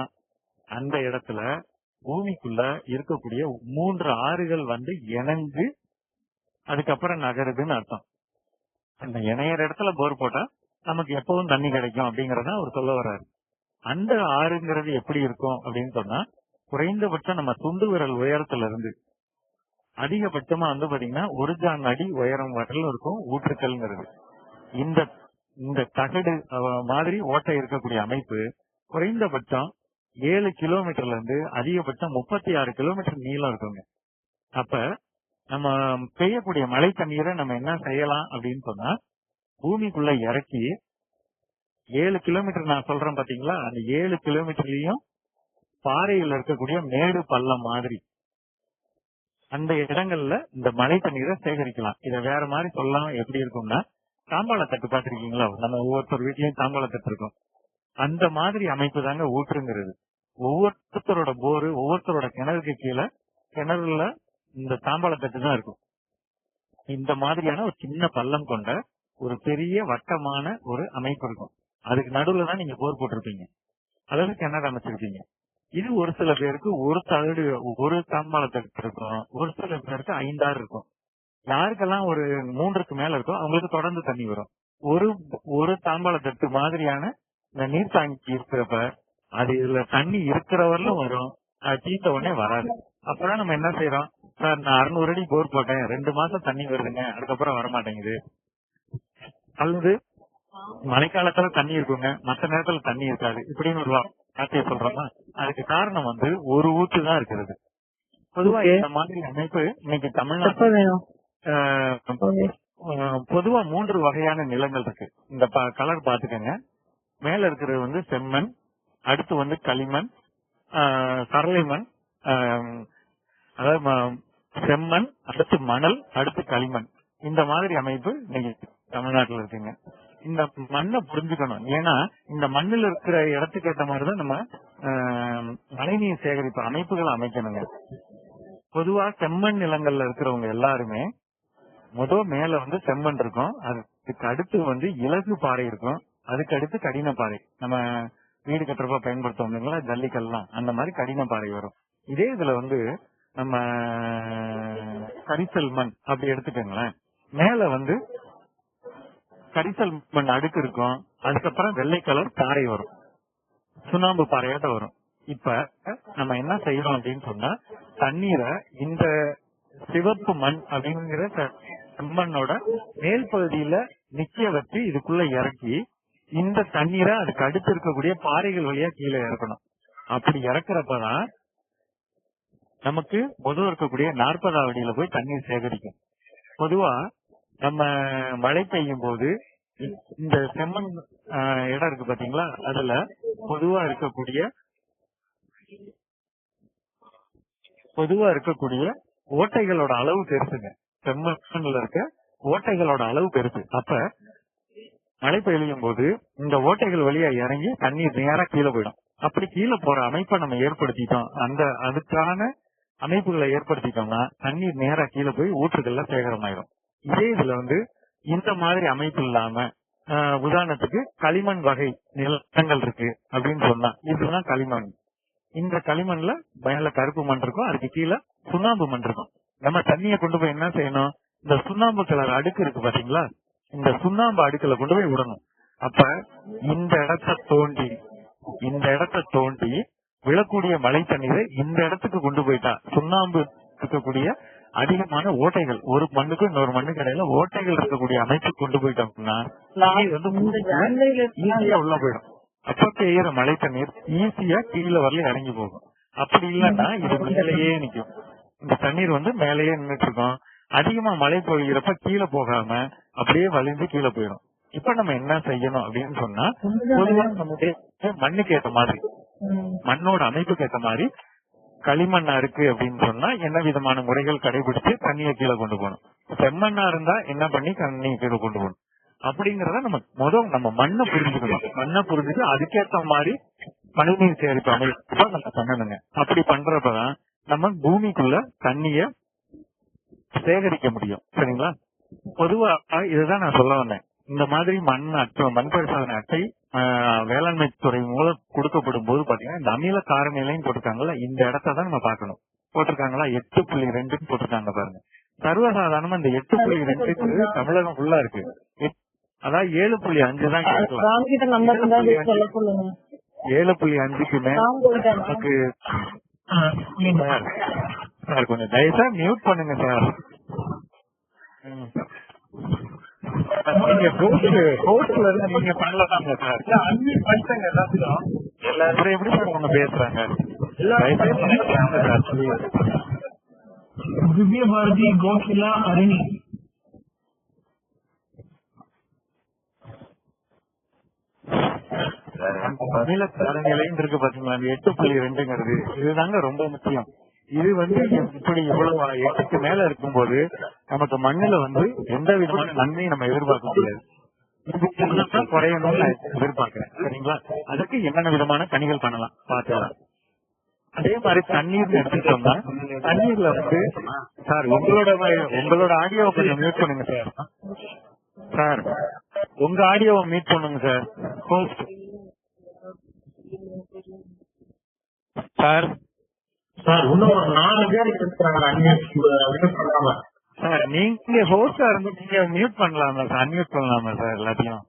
அந்த இடத்துல பூமிக்குள்ள இருக்கக்கூடிய 3 ஆறுகள் வந்து இணைஞ்சு அதுக்கப்புறம் நகருதுன்னு அர்த்தம். அந்த இணையற இடத்துல போர் போட்டா நமக்கு எப்பவும் தண்ணி கிடைக்கும் அப்படிங்கறத அவர் சொல்ல வர்றாரு. அந்த ஆறுங்கிறது எப்படி இருக்கும் அப்படின்னு சொன்னா, குறைந்தபட்சம் நம்ம துண்டு விரல் உயரத்துல இருந்து அதிகபட்சமா வந்து பாத்தீங்கன்னா 1 ஜான் அடி உயரம் வரல இருக்கும் ஊற்றுக்கள்ங்கிறது. இந்த இந்த தகடு மாதிரி ஓட்டை இருக்கக்கூடிய அமைப்பு குறைந்தபட்சம் 7 கிலோமீட்டர்ல இருந்து அதிகபட்சம் 36 கிலோமீட்டர் நீளம் இருக்குங்க. அப்ப நம்ம பெய்யக்கூடிய மழை தண்ணீரை நம்ம என்ன செய்யலாம் அப்படின்னு சொன்னா, பூமிக்குள்ள இறக்கி 7 கிலோமீட்டர் நான் சொல்றேன் பாத்தீங்களா, அந்த 7 கிலோமீட்டர்லயும் பாறையில் இருக்கக்கூடிய மேடு பள்ளம் மாதிரி அந்த இடங்கள்ல இந்த மழை தண்ணீரை சேகரிக்கலாம். இதை வேற மாதிரி சொல்லலாம். எப்படி இருக்கும்னா, தாம்பாள தட்டு பாத்திருக்கீங்களா, நம்ம ஒவ்வொருத்தர் வீட்லயும் தாம்பாள தட்டு இருக்கும். அந்த மாதிரி அமைப்பு தாங்க ஊற்றுங்கிறது. ஒவ்வொருத்தரோட போரு, ஒவ்வொருத்தரோட கிணறுக்கு கீழே கிணறுல இந்த தாம்பாள தட்டு தான் இருக்கும். இந்த மாதிரியான ஒரு சின்ன பள்ளம் கொண்ட ஒரு பெரிய வட்டமான ஒரு அமைப்பு இருக்கும். அதுக்கு நடுவுல தான் நீங்க போர் போட்டிருப்பீங்க, அதாவது கிணறு அமைச்சிருப்பீங்க. இது ஒரு சில பேருக்கு ஒரு தகடு ஒரு தாம்பாள தட்டு இருக்கும், ஒரு சில பேருக்கு 5, 6 இருக்கும். யாருக்கெல்லாம் ஒரு 3க்கு மேல இருக்கோ அவங்களுக்கு தொடர்ந்து தண்ணி வரும். ஒரு தாம்பாள தட்டு மாதிரியான இந்த நீர் தாங்கி இருக்கிறப்ப அது இதுல தண்ணி இருக்கிறவரையிலும் வரும், அது தீர்த்த உடனே வராது. அப்பதான் நம்ம என்ன செய்யறோம், சார் நான் 600 அடி போர் போட்டேன், 2 மாசம் தண்ணி வருதுங்க, அதுக்கப்புறம் வரமாட்டேங்குது. அல்லது மழைக்காலத்துல தண்ணி இருக்குங்க, மற்ற நேரத்துல தண்ணி இருக்காது, இப்படின்னு ஒரு வார்த்தையை சொல்றோமா. அதுக்கு காரணம் வந்து ஒரு ஊத்து தான் இருக்கிறது. பொதுவா இந்த மாதிரி அமைப்பு இன்னைக்கு தமிழ்நாடு பொதுவா 3 வகையான நிலங்கள் இருக்கு. இந்த கலர் பாத்துக்கங்க. மேல இருக்கிறது வந்து செம்மண், அடுத்து வந்து களிமண், சரளைமண், அதாவது செம்மண், அடுத்து மணல், அடுத்து களிமண். இந்த மாதிரி அமைப்பு இன்னைக்கு தமிழ்நாட்டுல இருக்குங்க. இந்த மண்ணை புரிஞ்சுக்கணும். ஏன்னா இந்த மண்ணில் இருக்கிற இடத்துக்கு ஏற்ற மாதிரிதான் நம்ம மழைநீர் சேகரிப்பு அமைப்புகளை அமைக்கணுங்க. பொதுவா செம்மண் நிலங்கள்ல இருக்கிறவங்க எல்லாருமே மேல வந்து செம்மண் இருக்கும், அதுக்கு அடுத்து வந்து இலகு பாறை இருக்கும், அதுக்கு அடுத்து கடின பாறை, நம்ம வீடு கட்டுறப்ப பயன்படுத்துவோம் இல்லைங்களா ஜல்லிக்கல்லாம், அந்த மாதிரி கடின பாறை வரும். இதே இதுல வந்து நம்ம கரிசல் மண் அப்படி எடுத்துக்கோங்களேன். மேல வந்து கரிசல் மண் அடுக்கு இருக்கும், அதுக்கப்புறம் வெள்ளை கலர் பாறை வரும், சுண்ணாம்பு பாறையாட்ட வரும். இப்ப நம்ம என்ன செய்யறோம் அப்படின்னு சொன்னா, தண்ணீரை இந்த சிவப்பு மண் அப்படிங்கிற செம்மண்ணோட மேல் பகுதியில நிக்க வச்சு இதுக்குள்ள இறக்கி இந்த தண்ணீரை அதுக்கு அடுத்து இருக்கக்கூடிய பாறைகள் வழியா கீழே இறக்கணும். அப்படி இறக்குறப்பதான் நமக்கு பொதுவா இருக்கக்கூடிய 40வது அடியில போய் தண்ணீர் சேகரிக்கும். பொதுவா நம்ம மழை பெய்யும் போது இந்த செம்மண் இடம் இருக்கு பாத்தீங்களா, அதுல பொதுவா இருக்கக்கூடிய ஓட்டைகளோட அளவு பெருசுங்க. செம்மண்ல இருக்க ஓட்டைகளோட அளவு பெருசு. அப்ப மழை பெய்யும் போது இந்த ஓட்டைகள் வழியா இறங்கி தண்ணீர் நேரா கீழே போயிடும். அப்படி கீழே போற அமைப்பை நம்ம ஏற்படுத்திட்டோம், அதுக்கான அமைப்புகளை ஏற்படுத்திட்டோம்னா தண்ணீர் நேரா கீழே போய் ஊற்றுகள்ல சேகரமாயிடும். இதே இதுல வந்து இந்த மாதிரி அமைப்பு இல்லாம உதாரணத்துக்கு களிமண் வகை நிலங்கள் இருக்கு அப்படின்னு சொன்னா, இதுதான் களிமண். இந்த களிமண்ல மேல கருப்பு மண் இருக்கும், அதுக்கு கீழே சுண்ணாம்பு மண் இருக்கும். நம்ம தண்ணியை கொண்டு போய் என்ன செய்யணும், இந்த சுண்ணாம்பு கலர் அடுக்கு இருக்கு பாத்தீங்களா, இந்த சுண்ணாம்பு அடுக்குல கொண்டு போய் விடணும். அப்ப இந்த இடத்தை தோண்டி விழக்கூடிய மழை தண்ணீரை இந்த இடத்துக்கு கொண்டு போயிட்டா, சுண்ணாம்பு இருக்கக்கூடிய அதிகமான ஓட்டைகள், ஒரு மண்ணுக்கு இன்னொரு மண்ணுக்கு இடையில ஓட்டைகள் இருக்கக்கூடிய அமைப்பு கொண்டு போயிட்டோம்னா ஈஸியா உள்ள போயிடும். அப்ப பெய்யற மழை தண்ணீர் ஈஸியா கீழே வரல இறங்கி போகும். அப்படி இல்லைன்னா இது மேலேயே நிக்கும், இந்த தண்ணீர் வந்து மேலேயே நின்றுட்டு இருக்கும். அதிகமா மழை பொழிகிறப்ப கீழே போகாம அப்படியே வலிந்து கீழே போயிடும். இப்ப நம்ம என்ன செய்யணும் அப்படின்னு சொன்னா, பொதுவா நம்முடைய மண்ணுக்கு ஏற்ற மாதிரி, மண்ணோட அமைப்புக்கு ஏற்ற மாதிரி களிமண்ணா இருக்கு அப்படின்னு சொன்னா என்ன விதமான முறைகள் கடைபிடிச்சு தண்ணியை கீழே கொண்டு போகணும். செம்மண்ணா இருந்தா என்ன பண்ணி தண்ணியை கீழே கொண்டு போகணும் அப்படிங்கறத நம்ம மண்ணை புரிஞ்சுக்கணும். மண்ணை புரிஞ்சுட்டு அதுக்கேற்ற மாதிரி மழைநீர் சேகரிப்பு அமைப்பு நம்ம பண்ணணுங்க. அப்படி பண்றப்பதான் நம்ம பூமிக்குள்ள தண்ணிய சேகரிக்க முடியும். சரிங்களா? பொதுவா இதுதான் நான் சொல்ல வந்தேன். இந்த மாதிரி மண் பரிசோதனை அட்டை வேளாண்மை துறை மூலம் கொடுக்கப்படும் போது பாத்தீங்கன்னா இந்த அமில காரநிலைன்னு போட்டிருக்காங்கல்ல, இந்த இடத்தான் நம்ம பார்க்கணும். போட்டிருக்காங்களா 8.2 போட்டிருக்காங்க பாருங்க. சர்வசாதாரணமா இந்த 8.2 தமிழகம் ஃபுல்லா இருக்கு. அதாவது 7.5 தான் கேட்கலாம். 7.5க்கு மேல நமக்கு சார் கொஞ்சம் தயவுசா மியூட் பண்ணுங்க சார். நீங்க ஹோஸ்ட்ல இருந்து நீங்க பண்ணலாங்க சார். எல்லாரும் எப்படி சார் அவங்க பேசுறாங்க? திவ்ய பாரதி கோகிலா அரணி அமில தரநிலைன்னு இருக்கு பாத்தீங்களா, 8.2ங்கிறது இதுதாங்க ரொம்ப முக்கியம். இது இப்படி இவ்வளவு 8க்கு மேல இருக்கும்போது நமக்கு மண்ணுல எந்த விதமான நன்மையும் நம்ம எதிர்பார்க்க முடியாது. இது குறையணும்னு நான் எதிர்பார்க்கிறேன். சரிங்களா? அதுக்கு என்னென்ன விதமான பணிகள் பண்ணலாம் பார்க்கலாம். அதே மாதிரி தண்ணீர் எடுத்துட்டோம்னா தண்ணீர்ல சார் உங்களோட ஆடியோவை கொஞ்சம் மியூட் பண்ணுங்க சார். சார் உங்க ஆடியோவை மியூட் பண்ணுங்க சார். ஹோஸ்ட் சார் இன்னும் ஒரு 4 பேர் இருக்கிறாங்க. சார் நீங்க ஹோஸ்டா இருந்து நீங்க மியூட் பண்ணலாமா சார்? அன்மியூட் பண்ணலாமா சார்? எல்லாத்தையும்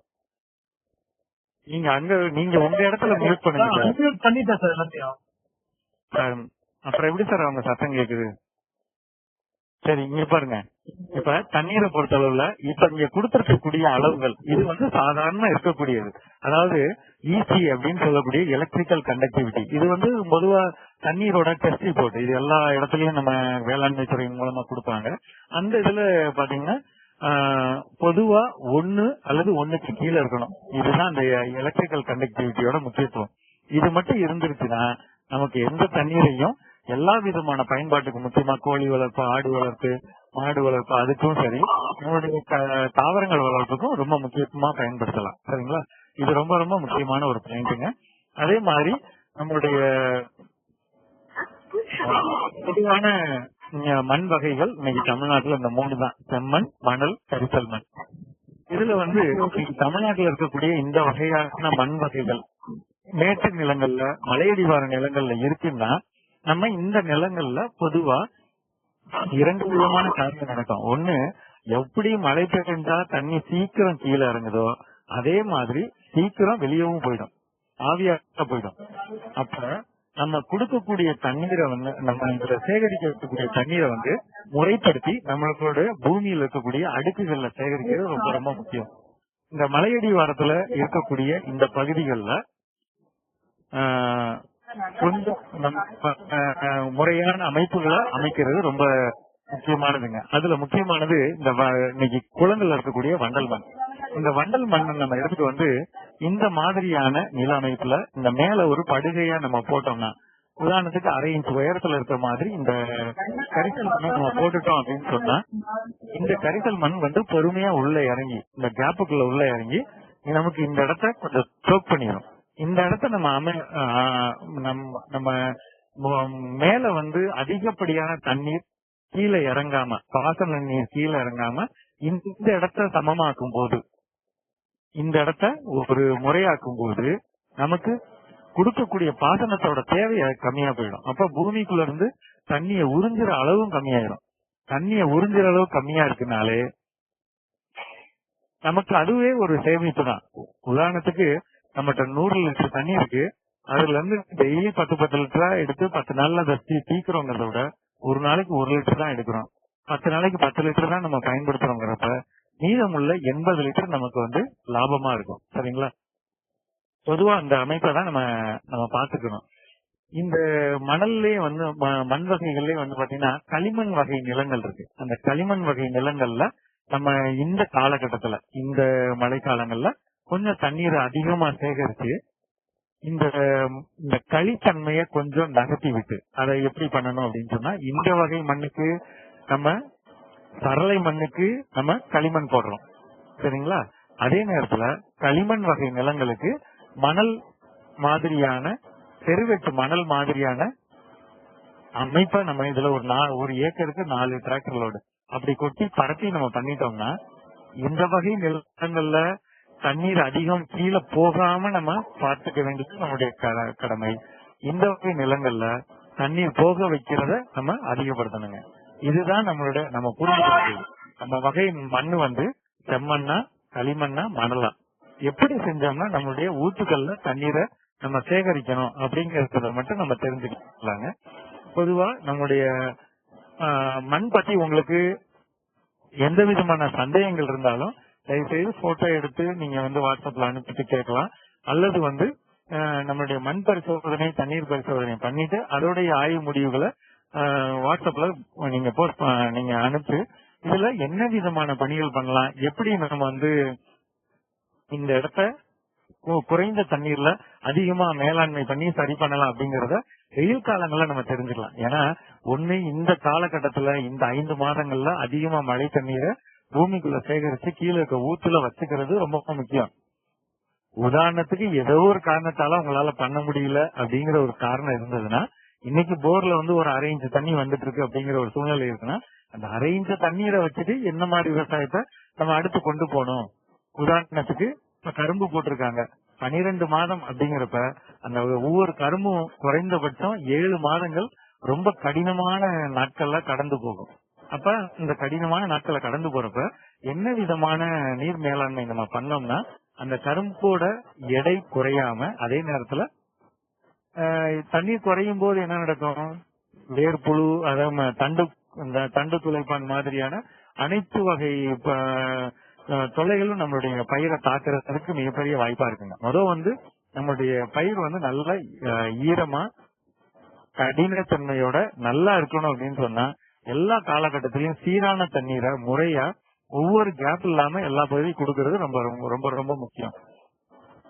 நீங்க உங்க இடத்துல மியூட் பண்ணுங்க சார். அன்மியூட் பண்ணிட்டேன் சார் எல்லாத்தையும். அப்புறம் எப்படி சார் அவங்க சத்தம் கேக்குது? சரி இங்க பாருங்க. இப்ப தண்ணீரை பொறுத்த அளவுல இப்ப இங்க கொடுத்திருக்கக்கூடிய அளவுகள் இது சாதாரண இருக்கக்கூடியது. அதாவது இசி அப்படின்னு சொல்லக்கூடிய எலக்ட்ரிக்கல் கண்டக்டிவிட்டி. இது பொதுவா தண்ணீரோட டெஸ்ட் ரிப்போர்ட். இது எல்லா இடத்துலயும் நம்ம வேளாண்மை துறையின் மூலமா கொடுப்பாங்க. அந்த இதுல பாத்தீங்கன்னா பொதுவா 1 அல்லது 1க்கு கீழே இருக்கணும். இதுதான் அந்த எலக்ட்ரிக்கல் கண்டக்டிவிட்டியோட முக்கியத்துவம். இது மட்டும் இருந்துருச்சுன்னா நமக்கு எந்த தண்ணீரையும் எல்லா விதமான பயன்பாட்டுக்கு, முக்கியமா கோழி வளர்ப்பு, ஆடு வளர்ப்பு, மாடு வளர்ப்பு, அதுக்கும் சரி நம்மளுடைய தாவரங்கள் வளர்ப்புக்கும் ரொம்ப முக்கியமா பயன்படுத்தலாம். சரிங்களா? இது ரொம்ப ரொம்ப முக்கியமான ஒரு பாயிண்ட்டுங்க. அதே மாதிரி நம்மளுடைய பொதுவான மண் வகைகள் இன்னைக்கு தமிழ்நாட்டுல இந்த 3 தான்: செம்மண், மணல், கரிசல் மண். இதுல தமிழ்நாட்டுல இருக்கக்கூடிய இந்த வகையான மண் வகைகள் மேட்டு நிலங்கள்ல, மலையடிவார நிலங்கள்ல இருக்குன்னா நம்ம இந்த நிலங்கள்ல பொதுவா 2 விதமான காரியம் நடக்கும். ஒண்ணு, எப்படி மழை பெய்ஞ்சா தண்ணி சீக்கிரம் கீழே இறங்குதோ அதே மாதிரி சீக்கிரம் வெளியவும் போயிடும், ஆவியாக போயிடும். அப்ப நம்ம கொடுக்கக்கூடிய தண்ணீரை நம்ம இதுல சேகரிக்கக்கூடிய தண்ணீரை முறைப்படுத்தி நம்மளோட பூமியில இருக்கக்கூடிய அடுக்குகள்ல சேகரிக்கிறது ரொம்ப ரொம்ப முக்கியம். இந்த மலையடிவாரத்துல இருக்கக்கூடிய இந்த பகுதிகள்ல கொஞ்சம் முறையான அமைப்புகளை அமைக்கிறது ரொம்ப முக்கியமானதுங்க. அதுல முக்கியமானது இந்த இன்னைக்கு குளங்கள்ல இருக்கக்கூடிய வண்டல் மண். இந்த வண்டல் மண் நம்ம எடுத்துட்டு இந்த மாதிரியான நில அமைப்புல இந்த மேல ஒரு படுகையா நம்ம போட்டோம்னா, உதாரணத்துக்கு 1/2 இன்ச் உயரத்துல இருக்கிற மாதிரி இந்த கரிசல் மண்ணை நம்ம போட்டுட்டோம் அப்படின்னு சொன்னா, இந்த கரிசல் மண் பொறுமையா உள்ள இறங்கி இந்த கேப்புக்குள்ள உள்ள இறங்கி நமக்கு இந்த இடத்த கொஞ்சம் சோக் பண்ணிடும். இந்த இடத்த நம்ம மேல அதிகப்படியான தண்ணீர் கீழே இறங்காம, பாசன நீர் கீழே இறங்காம இந்த இடத்த சமமாக்கும் போது, இந்த இடத்த ஒரு முறையாக்கும் போது நமக்கு கொடுக்கக்கூடிய பாசனத்தோட தேவை கம்மியா போயிடும். அப்ப பூமிக்குள்ள இருந்து தண்ணிய உறிஞ்சுற அளவும் கம்மியாயிடும். தண்ணிய உறிஞ்சுற அளவு கம்மியா இருக்குனாலே நமக்கு அதுவே ஒரு சேமிப்பு தான். உதாரணத்துக்கு நம்மகிட்ட 100 லிட்டர் தண்ணி இருக்கு. அதுல இருந்து டெய்லி 10 லிட்டரா எடுத்து 10 நாள்ல அதை தீக்கிறோங்கிறத விட ஒரு நாளைக்கு 1 லிட்டர் தான் எடுக்கிறோம், 10 நாளைக்கு 10 லிட்டர் தான் நம்ம பயன்படுத்துறோங்கிறப்ப மீதமுள்ள 80 லிட்டர் நமக்கு லாபமா இருக்கும். சரிங்களா? பொதுவா அந்த அமைப்பை தான் நம்ம பாத்துக்கணும். இந்த மணல்லயே மண் வகைகள்லயே பாத்தீங்கன்னா களிமண் வகை நிலங்கள் இருக்கு. அந்த களிமண் வகை நிலங்கள்ல நம்ம இந்த காலகட்டத்துல, இந்த மழை காலங்கள்ல கொஞ்சம் தண்ணீரை அதிகமா சேகரிச்சு இந்த இந்த களித்தன்மையை கொஞ்சம் நகர்த்தி விட்டு அதை எப்படி பண்ணணும் அப்படின்னு சொன்னா, இந்த வகை மண்ணுக்கு நம்ம சரளை மண்ணுக்கு நம்ம களிமண் போடுறோம், சரிங்களா? அதே நேரத்துல களிமண் வகை நிலங்களுக்கு மணல் மாதிரியான செருவெட்டு மணல் மாதிரியான அமைப்பை நம்ம இதுல ஒரு ஏக்கருக்கு 4 டிராக்டர் லோடு அப்படி கொட்டி பரப்பி நம்ம பண்ணிட்டோம்னா, இந்த வகை நிலங்கள்ல தண்ணீர் அதிகம் கீழே போகாம நம்ம பார்த்துக்க வேண்டியது நம்முடைய கடமை. இந்த வகை நிலங்கள்ல தண்ணீர் போக வைக்கிறத நம்ம அதிகப்படுத்தணுங்க. இதுதான் நம்ம புரிஞ்சுக்கிறது. நம்ம வகை மண்ணு செம்மண்ணா களிமண்ணா மணலா எப்படி செஞ்சோம்னா நம்மளுடைய ஊத்துக்கள்ல தண்ணீரை நம்ம சேகரிக்கணும் அப்படிங்கறத மட்டும் நம்ம தெரிஞ்சுக்கலாங்க. பொதுவா நம்முடைய மண் பத்தி உங்களுக்கு எந்த விதமான சந்தேகங்கள் இருந்தாலும் தயவுசெய்து போட்டோ எடுத்து நீங்க வாட்ஸ்அப்ல அனுப்பிட்டு கேட்கலாம். அல்லது நம்மளுடைய மண் பரிசோதனை தண்ணீர் பரிசோதனை பண்ணிட்டு அதோடைய ஆய்வு முடிவுகளை வாட்ஸ்அப்ல நீங்க அனுப்பி இதுல என்ன விதமான பணிகள் பண்ணலாம், எப்படி நம்ம இந்த இடத்த குறைந்த தண்ணீர்ல அதிகமா மேலாண்மை பண்ணி சரி பண்ணலாம் அப்படிங்கறத வெயில் காலங்கள்ல நம்ம தெரிஞ்சுக்கலாம். ஏன்னா இந்த காலகட்டத்துல இந்த 5 மாதங்கள்ல அதிகமா மழை தண்ணீரை பூமிக்குள்ள சேகரிச்சு கீழே இருக்க ஊத்துல வச்சுக்கிறது ரொம்ப முக்கியம். உதாரணத்துக்கு ஏதோ ஒரு காரணத்தால உங்களால பண்ண முடியல அப்படிங்கிற ஒரு காரணம் இருந்ததுன்னா, இன்னைக்கு போர்ல ஒரு அரை இன்ச்சு தண்ணி வந்துட்டு இருக்கு அப்படிங்கிற ஒரு சூழ்நிலை இருக்குன்னா, அந்த அரை இன்ச்சு தண்ணீரை வச்சுட்டு என்ன மாதிரி விவசாயத்தை நம்ம அடுத்து கொண்டு போகணும். உதாரணத்துக்கு இப்ப கரும்பு போட்டிருக்காங்க 12 மாதம் அப்படிங்கிறப்ப அந்த ஒவ்வொரு கரும்பும் குறைந்தபட்சம் 7 மாதங்கள் ரொம்ப கடினமான நாட்கள்ல கடந்து போகும். அப்ப இந்த கடினமான நாட்களை கடந்து போறப்ப என்ன விதமான நீர் மேலாண்மை நம்ம பண்ணோம்னா, அந்த கரும்போட எடை குறையாம அதே நேரத்துல தண்ணீர் குறையும் போது என்ன நடக்கும், வேர்புழு அதாவது தண்டு துளைப்பான் மாதிரியான அனைத்து வகை தொல்லைகளும் நம்மளுடைய பயிரை தாக்குறதுக்கு மிகப்பெரிய வாய்ப்பா இருக்குங்க. முதல் நம்மளுடைய பயிர் நல்ல ஈரமா கடினத்தன்மையோட நல்லா இருக்கணும் அப்படின்னு சொன்னா, எல்லா காலகட்டத்திலயும் சீரான தண்ணீரை முறையா ஒவ்வொரு கேப் இல்லாம எல்லா பகுதியும் கொடுக்கறது ரொம்ப ரொம்ப ரொம்ப முக்கியம்.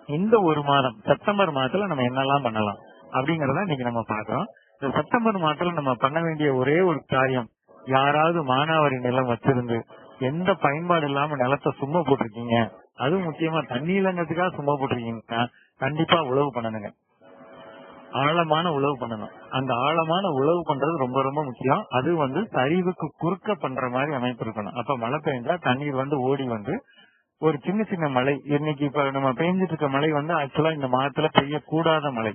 இந்த ஒரு மாதம் செப்டம்பர் மாதத்துல நம்ம என்னெல்லாம் பண்ணலாம் அப்படிங்கறத இன்னைக்கு நம்ம பார்க்கிறோம். இந்த செப்டம்பர் மாதத்துல நம்ம பண்ண வேண்டிய ஒரே ஒரு காரியம், யாராவது மானாவாரி நிலம் வச்சிருந்து எந்த பயன்பாடு இல்லாம நிலத்தை சும்மா போட்டிருக்கீங்க, அதுவும் முக்கியமா தண்ணி இல்லங்கிறதுக்காக சும்மா போட்டிருக்கீங்கன்னா கண்டிப்பா உழவு பண்ணணுங்க. ஆழமான உழவு பண்ணணும். அந்த ஆழமான உழவு பண்றது ரொம்ப ரொம்ப முக்கியம். அது சரிவுக்கு குறுக்க பண்ற மாதிரி அமைப்பு இருக்கணும். அப்ப மழை பெய்ஞ்சா தண்ணீர் ஓடி ஒரு சின்ன சின்ன மழை, இன்னைக்கு இப்ப நம்ம பெய்ஞ்சிட்டு இருக்க மழை ஆக்சுவலா இந்த மாதத்துல பெய்யக்கூடாத மழை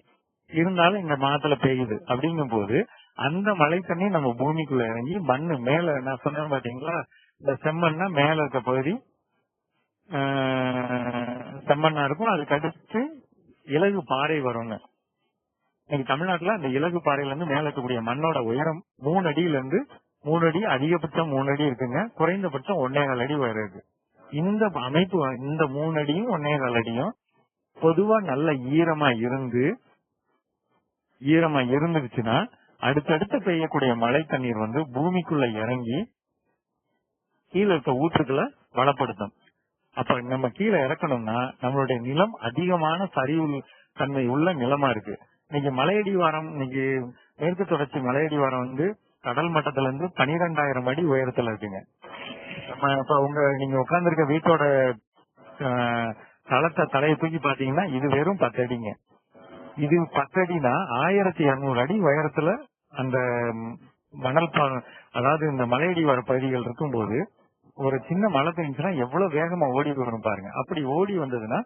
இருந்தாலும் இந்த மாதத்துல பெய்யுது. அப்படிங்கும் போது அந்த மழை தண்ணி நம்ம பூமிக்குள்ள இறங்கி மண்ணு மேல, நான் சொன்னேன் பாத்தீங்களா, இந்த செம்மண்ணா மேல இருக்க பகுதி செம்மண்ணா இருக்கும். அதுக்கு அடுத்து இலகு பாறை வரும்னு. இன்னைக்கு தமிழ்நாட்டுல அந்த இலகு பாறையில இருந்து மேல இருக்கக்கூடிய மண்ணோட உயரம் 3 அடியில இருந்து 3 அடி, அதிகபட்சம் 3 அடி இருக்குங்க. குறைந்தபட்சம் 1.25 அடி உயரம் இருக்கு. இந்த அமைப்பு இந்த 3 அடியும் 1.25 அடியும் பொதுவா நல்ல ஈரமா இருந்துச்சுன்னா அடுத்தடுத்து பெய்யக்கூடிய மழை தண்ணீர் பூமிக்குள்ள இறங்கி கீழே இருக்க ஊற்றுக்களை வளப்படுத்தும். அப்ப நம்ம கீழே இறக்கணும்னா நம்மளுடைய நிலம் அதிகமான சரிவு தன்மை உள்ள நிலமா இருக்கு. இன்னைக்கு மலையடிவாரம், இன்னைக்கு மேற்கு தொடர்ச்சி மலையடிவாரம் கடல் மட்டத்துல இருந்து 12,000 அடி உயரத்துல இருக்குங்க. இப்ப நீங்க உட்கார்ந்து இருக்க வீட்டோட தலையை தூக்கி பாத்தீங்கன்னா இது வெறும் 10 அடிங்க. இது 10 அடினா 1200 அடி உயரத்துல அந்த மணல் அதாவது இந்த மலையடிவார பகுதிகள் இருக்கும்போது ஒரு சின்ன மழை பெஞ்சுன்னா எவ்வளவு வேகமா ஓடி வரும் பாருங்க. அப்படி ஓடி வந்ததுன்னா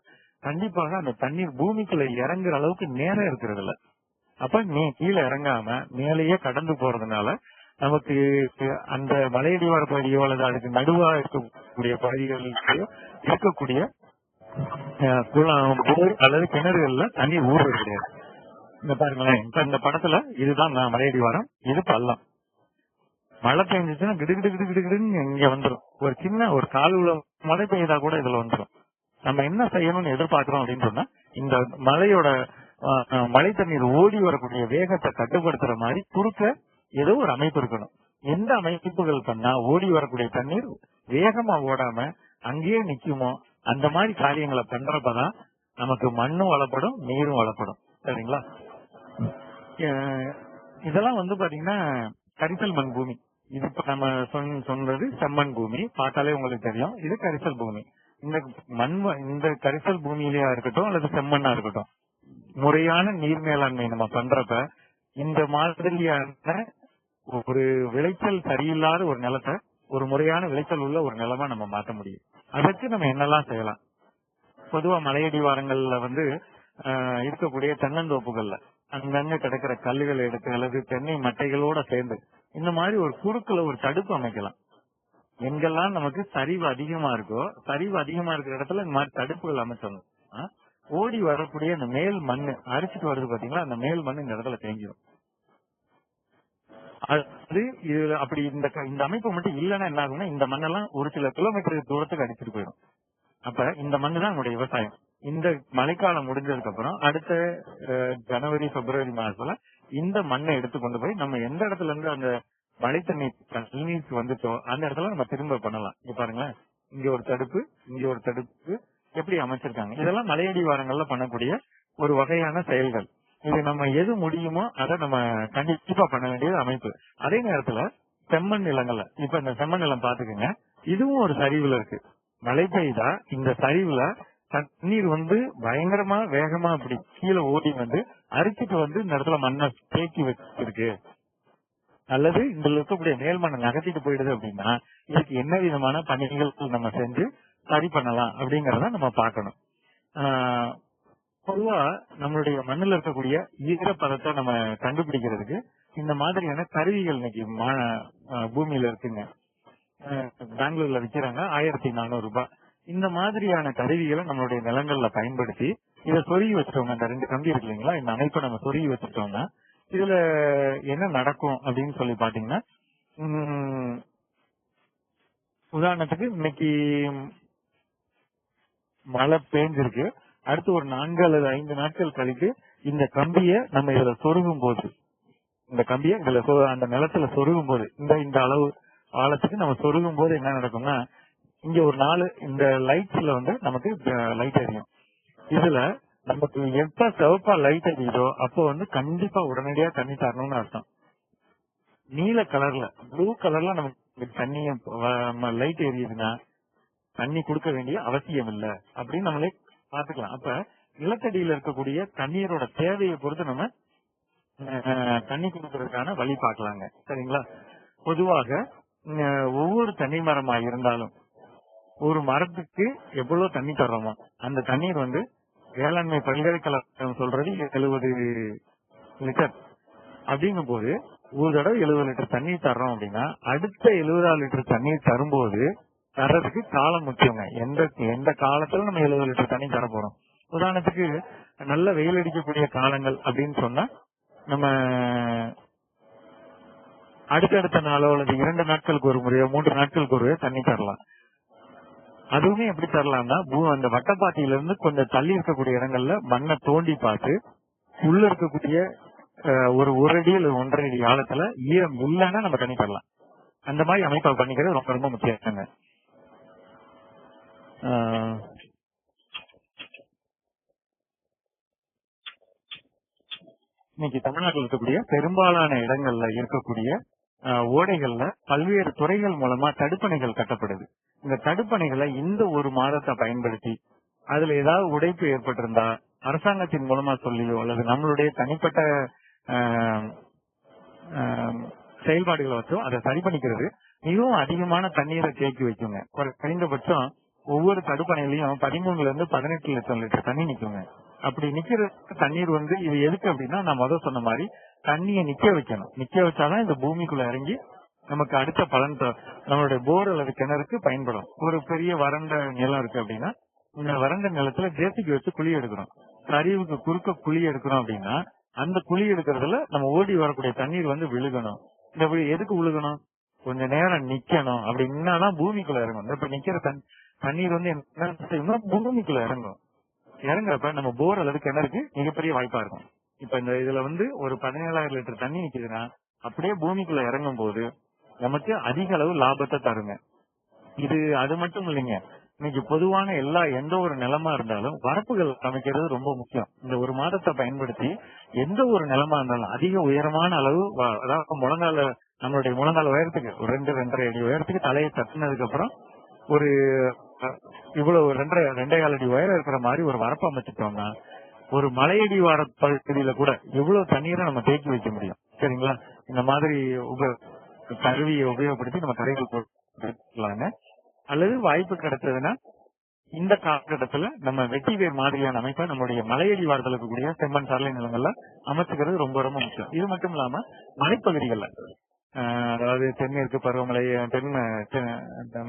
கண்டிப்பாக அந்த தண்ணீர் பூமிக்குள்ள இறங்குற அளவுக்கு நேரம் இருக்கிறது இல்ல. அப்ப நீ கீழே இறங்காம மேலேயே கடந்து போறதுனால நமக்கு அந்த மலையடிவார பகுதியோ அல்லது அதுக்கு நடுவா இருக்கக்கூடிய பகுதிகளுக்கு இருக்கக்கூடிய குளம், போர் அல்லது கிணறுகள்ல தண்ணீர் ஊறுறது கிடையாது. இந்த பாருங்களேன், இப்ப இந்த படத்துல இதுதான் மலையடிவாரம், இது பள்ளம். மழை பெஞ்சிச்சுன்னா கிடுகிடு கிடுகிடுன்னு இங்க வந்துடும். ஒரு சின்ன ஒரு காலுள்ள மழை பெய்தா கூட இதுல வந்துடும். நம்ம என்ன செய்யணும்னு எதிர்பார்க்கிறோம் அப்படின்னு சொன்னா, இந்த மழையோட மழை தண்ணீர் ஓடி வரக்கூடிய வேகத்தை கட்டுப்படுத்துற மாதிரி குறுக்க ஏதோ ஒரு அமைப்பு இருக்கணும். எந்த அமைப்புகள் பண்ணா ஓடி வரக்கூடிய தண்ணீர் வேகமா ஓடாம அங்கேயே நிக்குமோ அந்த மாதிரி காரியங்களை பண்றப்பதான் நமக்கு மண்ணும் வளப்படும், நீரும் வளப்படும். சரிங்களா? இதெல்லாம் வந்து பாத்தீங்கன்னா கரிசல் மண் பூமி. இது இப்ப நம்ம சொன்னது செம்மண் பூமி, பார்த்தாலே உங்களுக்கு தெரியும். இது கரிசல் பூமி. இந்த கரிசல் பூமியிலேயா இருக்கட்டும் அல்லது செம்மண்ணா இருக்கட்டும், முறையான நீர் மேலாண்மை நம்ம பண்றப்ப இந்த மாதிரியான ஒரு விளைச்சல் சரியில்லாத ஒரு நிலத்தை ஒரு முறையான விளைச்சல் உள்ள ஒரு நிலமா நம்ம மாற்ற முடியும். அதற்கு நம்ம என்னெல்லாம் செய்யலாம்? பொதுவா மலையடி வாரங்கள்ல வந்து இருக்கக்கூடிய தென்னந்தோப்புகள்ல அங்கங்க கிடைக்கிற கல்லுகளை எடுத்து அல்லது தென்னை மட்டைகளோட சேர்ந்து இந்த மாதிரி ஒரு குறுக்குல ஒரு தடுப்பு அமைக்கலாம். எங்கெல்லாம் நமக்கு சரிவு அதிகமா இருக்கோ, சரிவு அதிகமா இருக்கிற இடத்துல இந்த மாதிரி தடுப்புகள் அமைச்சோம். ஓடி வரக்கூடிய அந்த மேல் மண்ணு அரிச்சிட்டு வருது பாத்தீங்களா, அந்த மேல் மண் இந்த இடத்துல தேங்கிடும். அது அப்படி இந்த அமைப்பு மட்டும் இல்லைன்னா என்ன ஆகும்னா, இந்த மண்ணெல்லாம் ஒரு சில கிலோமீட்டர் தூரத்துக்கு அடிச்சுட்டு போயிடும். அப்ப இந்த மண்ணு தான் நம்முடைய விவசாயம். இந்த மழைக்காலம் முடிஞ்சதுக்கு அப்புறம் அடுத்த ஜனவரி பிப்ரவரி மாசத்துல இந்த மண்ணை எடுத்து கொண்டு போய் நம்ம எந்த இடத்துல இருந்து அந்த மழை தண்ணீர் வந்துட்டோ அந்த இடத்துல நம்ம திரும்ப பண்ணலாம். இங்க பாருங்களேன், இங்க ஒரு தடுப்பு, இங்க ஒரு தடுப்பு எப்படி அமைச்சிருக்காங்க. இதெல்லாம் மலையடி வாரங்கள்ல பண்ணக்கூடிய ஒரு வகையான செயல்கள். இது நம்ம எது முடியுமோ அதை நம்ம கண்டிப்பா பண்ண வேண்டியது அமைப்பு. அதே நேரத்துல செம்மண் நிலங்கள்ல இப்ப இந்த செம்மண் நிலம் பாத்துக்கோங்க, இதுவும் ஒரு சரிவுல இருக்கு. மழை பெய்தா இந்த சரிவுல தண்ணீர் வந்து பயங்கரமா வேகமா அப்படி கீழே ஓடி வந்து அரிச்சிட்டு வந்து இந்த இடத்துல மண்ணை தேக்கி வச்சிருக்கு, அல்லது இதுல இருக்கக்கூடிய மேல் மண்ணை நகர்த்திட்டு போயிடுது அப்படின்னா இதுக்கு என்ன விதமான பணிகள் நம்ம செஞ்சு சரி பண்ணலாம் அப்படிங்கறத நம்ம பார்க்கணும். பொதுவா நம்மளுடைய மண்ணில் இருக்கக்கூடிய ஈரப்பதத்தை நம்ம கண்டுபிடிக்கிறதுக்கு இந்த மாதிரியான கருவிகள் இன்னைக்கு பூமியில இருக்குங்க. பெங்களூர்ல விற்கிறாங்க, 1400 ரூபாய். இந்த மாதிரியான கருவிகளை நம்மளுடைய நிலங்கள்ல பயன்படுத்தி இதை சொருகி வச்சிட்டோங்க. இந்த 2 கம்பி இருக்கு இல்லைங்களா, இந்த அமைப்பை நம்ம சொருகி வச்சுட்டோம்னா இதுல என்ன நடக்கும் அப்படின்னு சொல்லி பாத்தீங்கன்னா, உதாரணத்துக்கு இன்னைக்கு மழை பெஞ்சிருக்கு, அடுத்து ஒரு 4 அல்லது 5 நாட்கள் கழித்து இந்த கம்பியை நம்ம இதுல சொருகும் போது, இந்த கம்பியை இதுல அந்த நிலத்துல சொருகும் போது, இந்த அளவு ஆழத்துக்கு நம்ம சொருகும் போது என்ன நடக்கும்னா, இங்க ஒரு 4 இந்த லைட்ஸ்ல வந்து நமக்கு லைட் எரியும். இதுல நமக்கு எப்ப சிவப்பா லைட் எரியுதோ அப்போ வந்து கண்டிப்பா உடனடியா தண்ணி தரணும்னு அர்த்தம். நீல கலர்ல ப்ளூ கலர்ல நமக்கு தண்ணிய லைட் எரியுதுன்னா தண்ணி கொடுக்க வேண்டிய அவசியம் இல்லை அப்படின்னு நம்மளே பாத்துக்கலாம். அப்ப நிலத்தடியில இருக்கக்கூடிய தண்ணீரோட தேவையை பொறுத்து நம்ம தண்ணி கொடுக்கறதுக்கான வழி பார்க்கலாங்க. சரிங்களா? பொதுவாக ஒவ்வொரு தண்ணி மரமா இருந்தாலும் ஒரு மரத்துக்கு எவ்வளவு தண்ணி தர்றோமோ அந்த தண்ணீர் வந்து வேளாண்மை பல்கலைக்கழகம் சொல்றது 70 லிட்டர். அப்படிங்கும் போது ஒரு தடவை 70 லிட்டர் தண்ணீர் தர்றோம் அப்படின்னா அடுத்த 70 லிட்டர் தண்ணீர் தரும்போது தர்றதுக்கு காலம் முக்கியங்க. எந்த காலத்துல நம்ம 70 லிட்டர் தண்ணி தர போறோம். உதாரணத்துக்கு நல்ல வெயில் அடிக்கக்கூடிய காலங்கள் அப்படின்னு சொன்னா நம்ம அடுத்தடுத்த நாளோ அல்லது 2 நாட்களுக்கு ஒரு முறையோ 3 நாட்களுக்கு ஒரு தண்ணி தரலாம். அதுவுமே எப்படி தரலாம்னா, அந்த வட்டப்பாத்தியில இருந்து கொஞ்சம் தள்ளி இருக்கக்கூடிய இடங்கள்ல மண்ணை தோண்டி பார்த்து உள்ள இருக்கக்கூடிய ஒரு அடி அல்லது 1.5 அடி ஆழத்துல ஈரம் இல்லைன்னா நம்ம தண்ணி தரலாம். அந்த மாதிரி அமைப்பை பண்ணிக்கிறது ரொம்ப ரொம்ப முக்கியம். இன்னைக்கு தமிழ்நாட்டில் இருக்கக்கூடிய பெரும்பாலான இடங்கள்ல இருக்கக்கூடிய ஓடைகள்ல பல்வேறு துறைகள் மூலமா தடுப்பணைகள் கட்டப்படுது. இந்த தடுப்பணைகளை இந்த ஒரு மாதத்தை பயன்படுத்தி அதுல ஏதாவது உடைப்பு ஏற்பட்டிருந்தா அரசாங்கத்தின் மூலமா சொல்லியோ அல்லது நம்மளுடைய தனிப்பட்ட செயல்பாடுகளை வச்சோ அதை சரி பண்ணிக்கிறது மிகவும் அதிகமான தண்ணீரை தேக்கி வைக்குங்க. குறைந்தபட்சம் ஒவ்வொரு தடுப்பணையிலையும் 13 இருந்து 18 லட்சம் லிட்டர் தண்ணி நிக்குங்க. அப்படி நிக்கிற தண்ணீர் வந்து இது எதுக்கு அப்படின்னா, நான் முதல் சொன்ன மாதிரி தண்ணியை நிக்க வைக்கணும். நிக்க வச்சாதான் இந்த பூமிக்குள்ள இறங்கி நமக்கு அடுத்த பலன் நம்மளுடைய போர் அல்லது கிணறுக்கு பயன்படும். ஒரு பெரிய வறண்ட நிலம் இருக்கு அப்படின்னா இந்த வறண்ட நிலத்துல ஜேசிபி வச்சு குழி எடுக்கிறோம். சரிவுக்கு குறுக்க குழி எடுக்கிறோம் அப்படின்னா அந்த குழி எடுக்கிறதுல நம்ம ஓடி வரக்கூடிய தண்ணீர் வந்து விழுகணும். இந்த எதுக்கு விழுகணும்? கொஞ்ச நேரம் நிக்கணும். அப்படி நின்னாதான் பூமிக்குள்ள இறங்கும். இப்ப நிக்கிற தண்ணீர் வந்து என்ன பூமிக்குள்ள இறங்கும். இறங்குறப்ப நம்ம போர் அல்லது கிணறுக்கு மிகப்பெரிய வாய்ப்பா இருக்கும். இப்ப இந்த இதுல வந்து ஒரு 17,000 லிட்டர் தண்ணி நிக்குதுன்னா அப்படியே பூமிக்குள்ள இறங்கும் போது நமக்கு அதிக அளவு லாபத்தை தருங்க. இது அது மட்டும் இல்லைங்க, இன்னைக்கு பொதுவான எந்த ஒரு நிலமா இருந்தாலும் வரப்புகள் அமைக்கிறது ரொம்ப முக்கியம். இந்த ஒரு மாதத்தை பயன்படுத்தி எந்த ஒரு நிலமா இருந்தாலும் அதிக உயரமான அளவு அதாவது நம்மளுடைய முழங்கால உயரத்துக்கு ஒரு 2-2.5 அடி உயரத்துக்கு தலையை தட்டினதுக்கு அப்புறம் ஒரு இவ்வளவு 2.5 அடி உயரம் இருக்கிற மாதிரி ஒரு வரப்பு அமைச்சிட்டோம்னா ஒரு மலையடி வார பகுதியில கூட இவ்வளவு தண்ணீரை நம்ம தேக்கி வைக்க முடியும். சரிங்களா? இந்த மாதிரி கருவியை உபயோகப்படுத்தி நம்ம கரைகள் போடலாங்க. அல்லது வாய்ப்பு கிடைச்சதுன்னா இந்த காலகட்டத்துல நம்ம வெட்டி வேர் மாதிரியான அமைப்பை நம்மளுடைய மலையடி வாரத்தில் இருக்கக்கூடிய செம்மண் சாலை நிலங்கள்ல அமைச்சுக்கிறது ரொம்ப ரொம்ப முக்கியம். இது மட்டும் இல்லாம மலைப்பகுதிகள்ல அதாவது தென்மேற்கு பருவமழை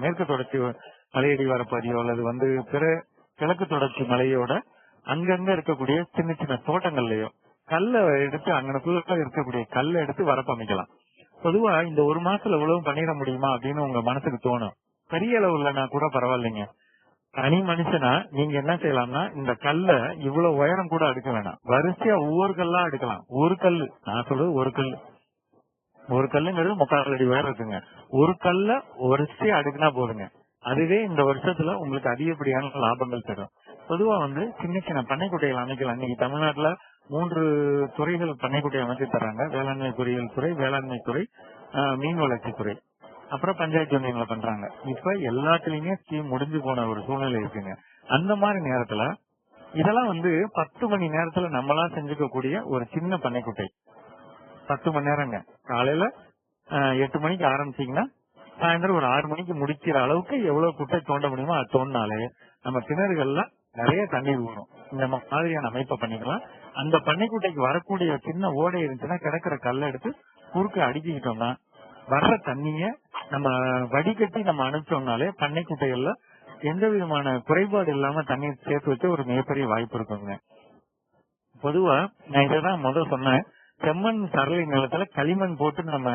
மேற்கு தொடர்ச்சி மலையடி வார பகுதியோ அல்லது பிற கிழக்கு தொடர்ச்சி மலையோட அங்கங்க இருக்கக்கூடிய சின்ன சின்ன தோட்டங்கள்லயோ கல்லை எடுத்து அங்கனக்குள்ள இருக்கக்கூடிய கல்லை எடுத்து வரப்பு அமைக்கலாம். பொதுவா இந்த ஒரு மாசத்துல எவ்வளவு பண்ணிட முடியுமா அப்படின்னு உங்க மனசுக்கு தோணும். பெரிய அளவு இல்லைன்னா கூட பரவாயில்லைங்க. தனி மனுஷனா நீங்க என்ன செய்யலாம்னா இந்த கல்ல இவ்வளவு உயரம் கூட அடுக்க வேணாம், வரிசையா ஒவ்வொரு கல்லா அடுக்கலாம். ஒரு கல்லு, நான் சொல்றது ஒரு கல்லுங்கிறது 3/4 அடி உயரம் இருக்குங்க. ஒரு கல்ல வரிசையா அடுக்குனா போதுங்க. அதுவே இந்த வருஷத்துல உங்களுக்கு அதிகப்படியான லாபங்கள் தரும். பொதுவா சின்ன சின்ன பண்ணைக்குட்டைகள் அமைக்கலாம். இன்னைக்கு தமிழ்நாட்டுல 3 துறைகள் பண்ணைக்குட்டை அமைச்சு தர்றாங்க. வேளாண்மை பொறியியல் துறை, வேளாண்மை துறை, மீன் வளர்ச்சித்துறை, அப்புறம் பஞ்சாயத்து யூனியன்ல பண்றாங்க. இப்ப எல்லாத்துலயுமே ஸ்கீம் முடிஞ்சு போன ஒரு சூழ்நிலை இருக்குங்க. அந்த மாதிரி நேரத்துல இதெல்லாம் 10 மணி நேரத்துல நம்மளா செஞ்சுக்கக்கூடிய ஒரு சின்ன பண்ணைக்குட்டை. 10 மணி நேரங்க. காலையில 8 மணிக்கு ஆரம்பிச்சீங்கன்னா சாயந்தரம் ஒரு 6 மணிக்கு முடிக்கிற அளவுக்கு எவ்வளவு குட்டை தோண்ட முடியுமோ அது தோண்டினாலே நம்ம கிணறுகள்ல நிறைய தண்ணீர் வரும். இந்த மாதிரியான அமைப்பை பண்ணிக்கலாம். அந்த பண்ணைக்குட்டைக்கு வரக்கூடிய சின்ன ஓடை இருந்துச்சுன்னா கிடக்கிற கல்லை எடுத்து குறுக்க அடுக்கிக்கிட்டோம்னா வர்ற தண்ணிய நம்ம வடிகட்டி நம்ம அனுப்பிச்சோம்னாலே பண்ணைக்குட்டைகள்ல எந்த விதமான குறைபாடு இல்லாம தண்ணீர் சேர்த்து வச்சு ஒரு மிகப்பெரிய வாய்ப்பு இருக்குங்க. பொதுவா நான் இதான் சொன்னேன், செம்மண் சரளை நிலத்துல களிமண் போட்டு நம்ம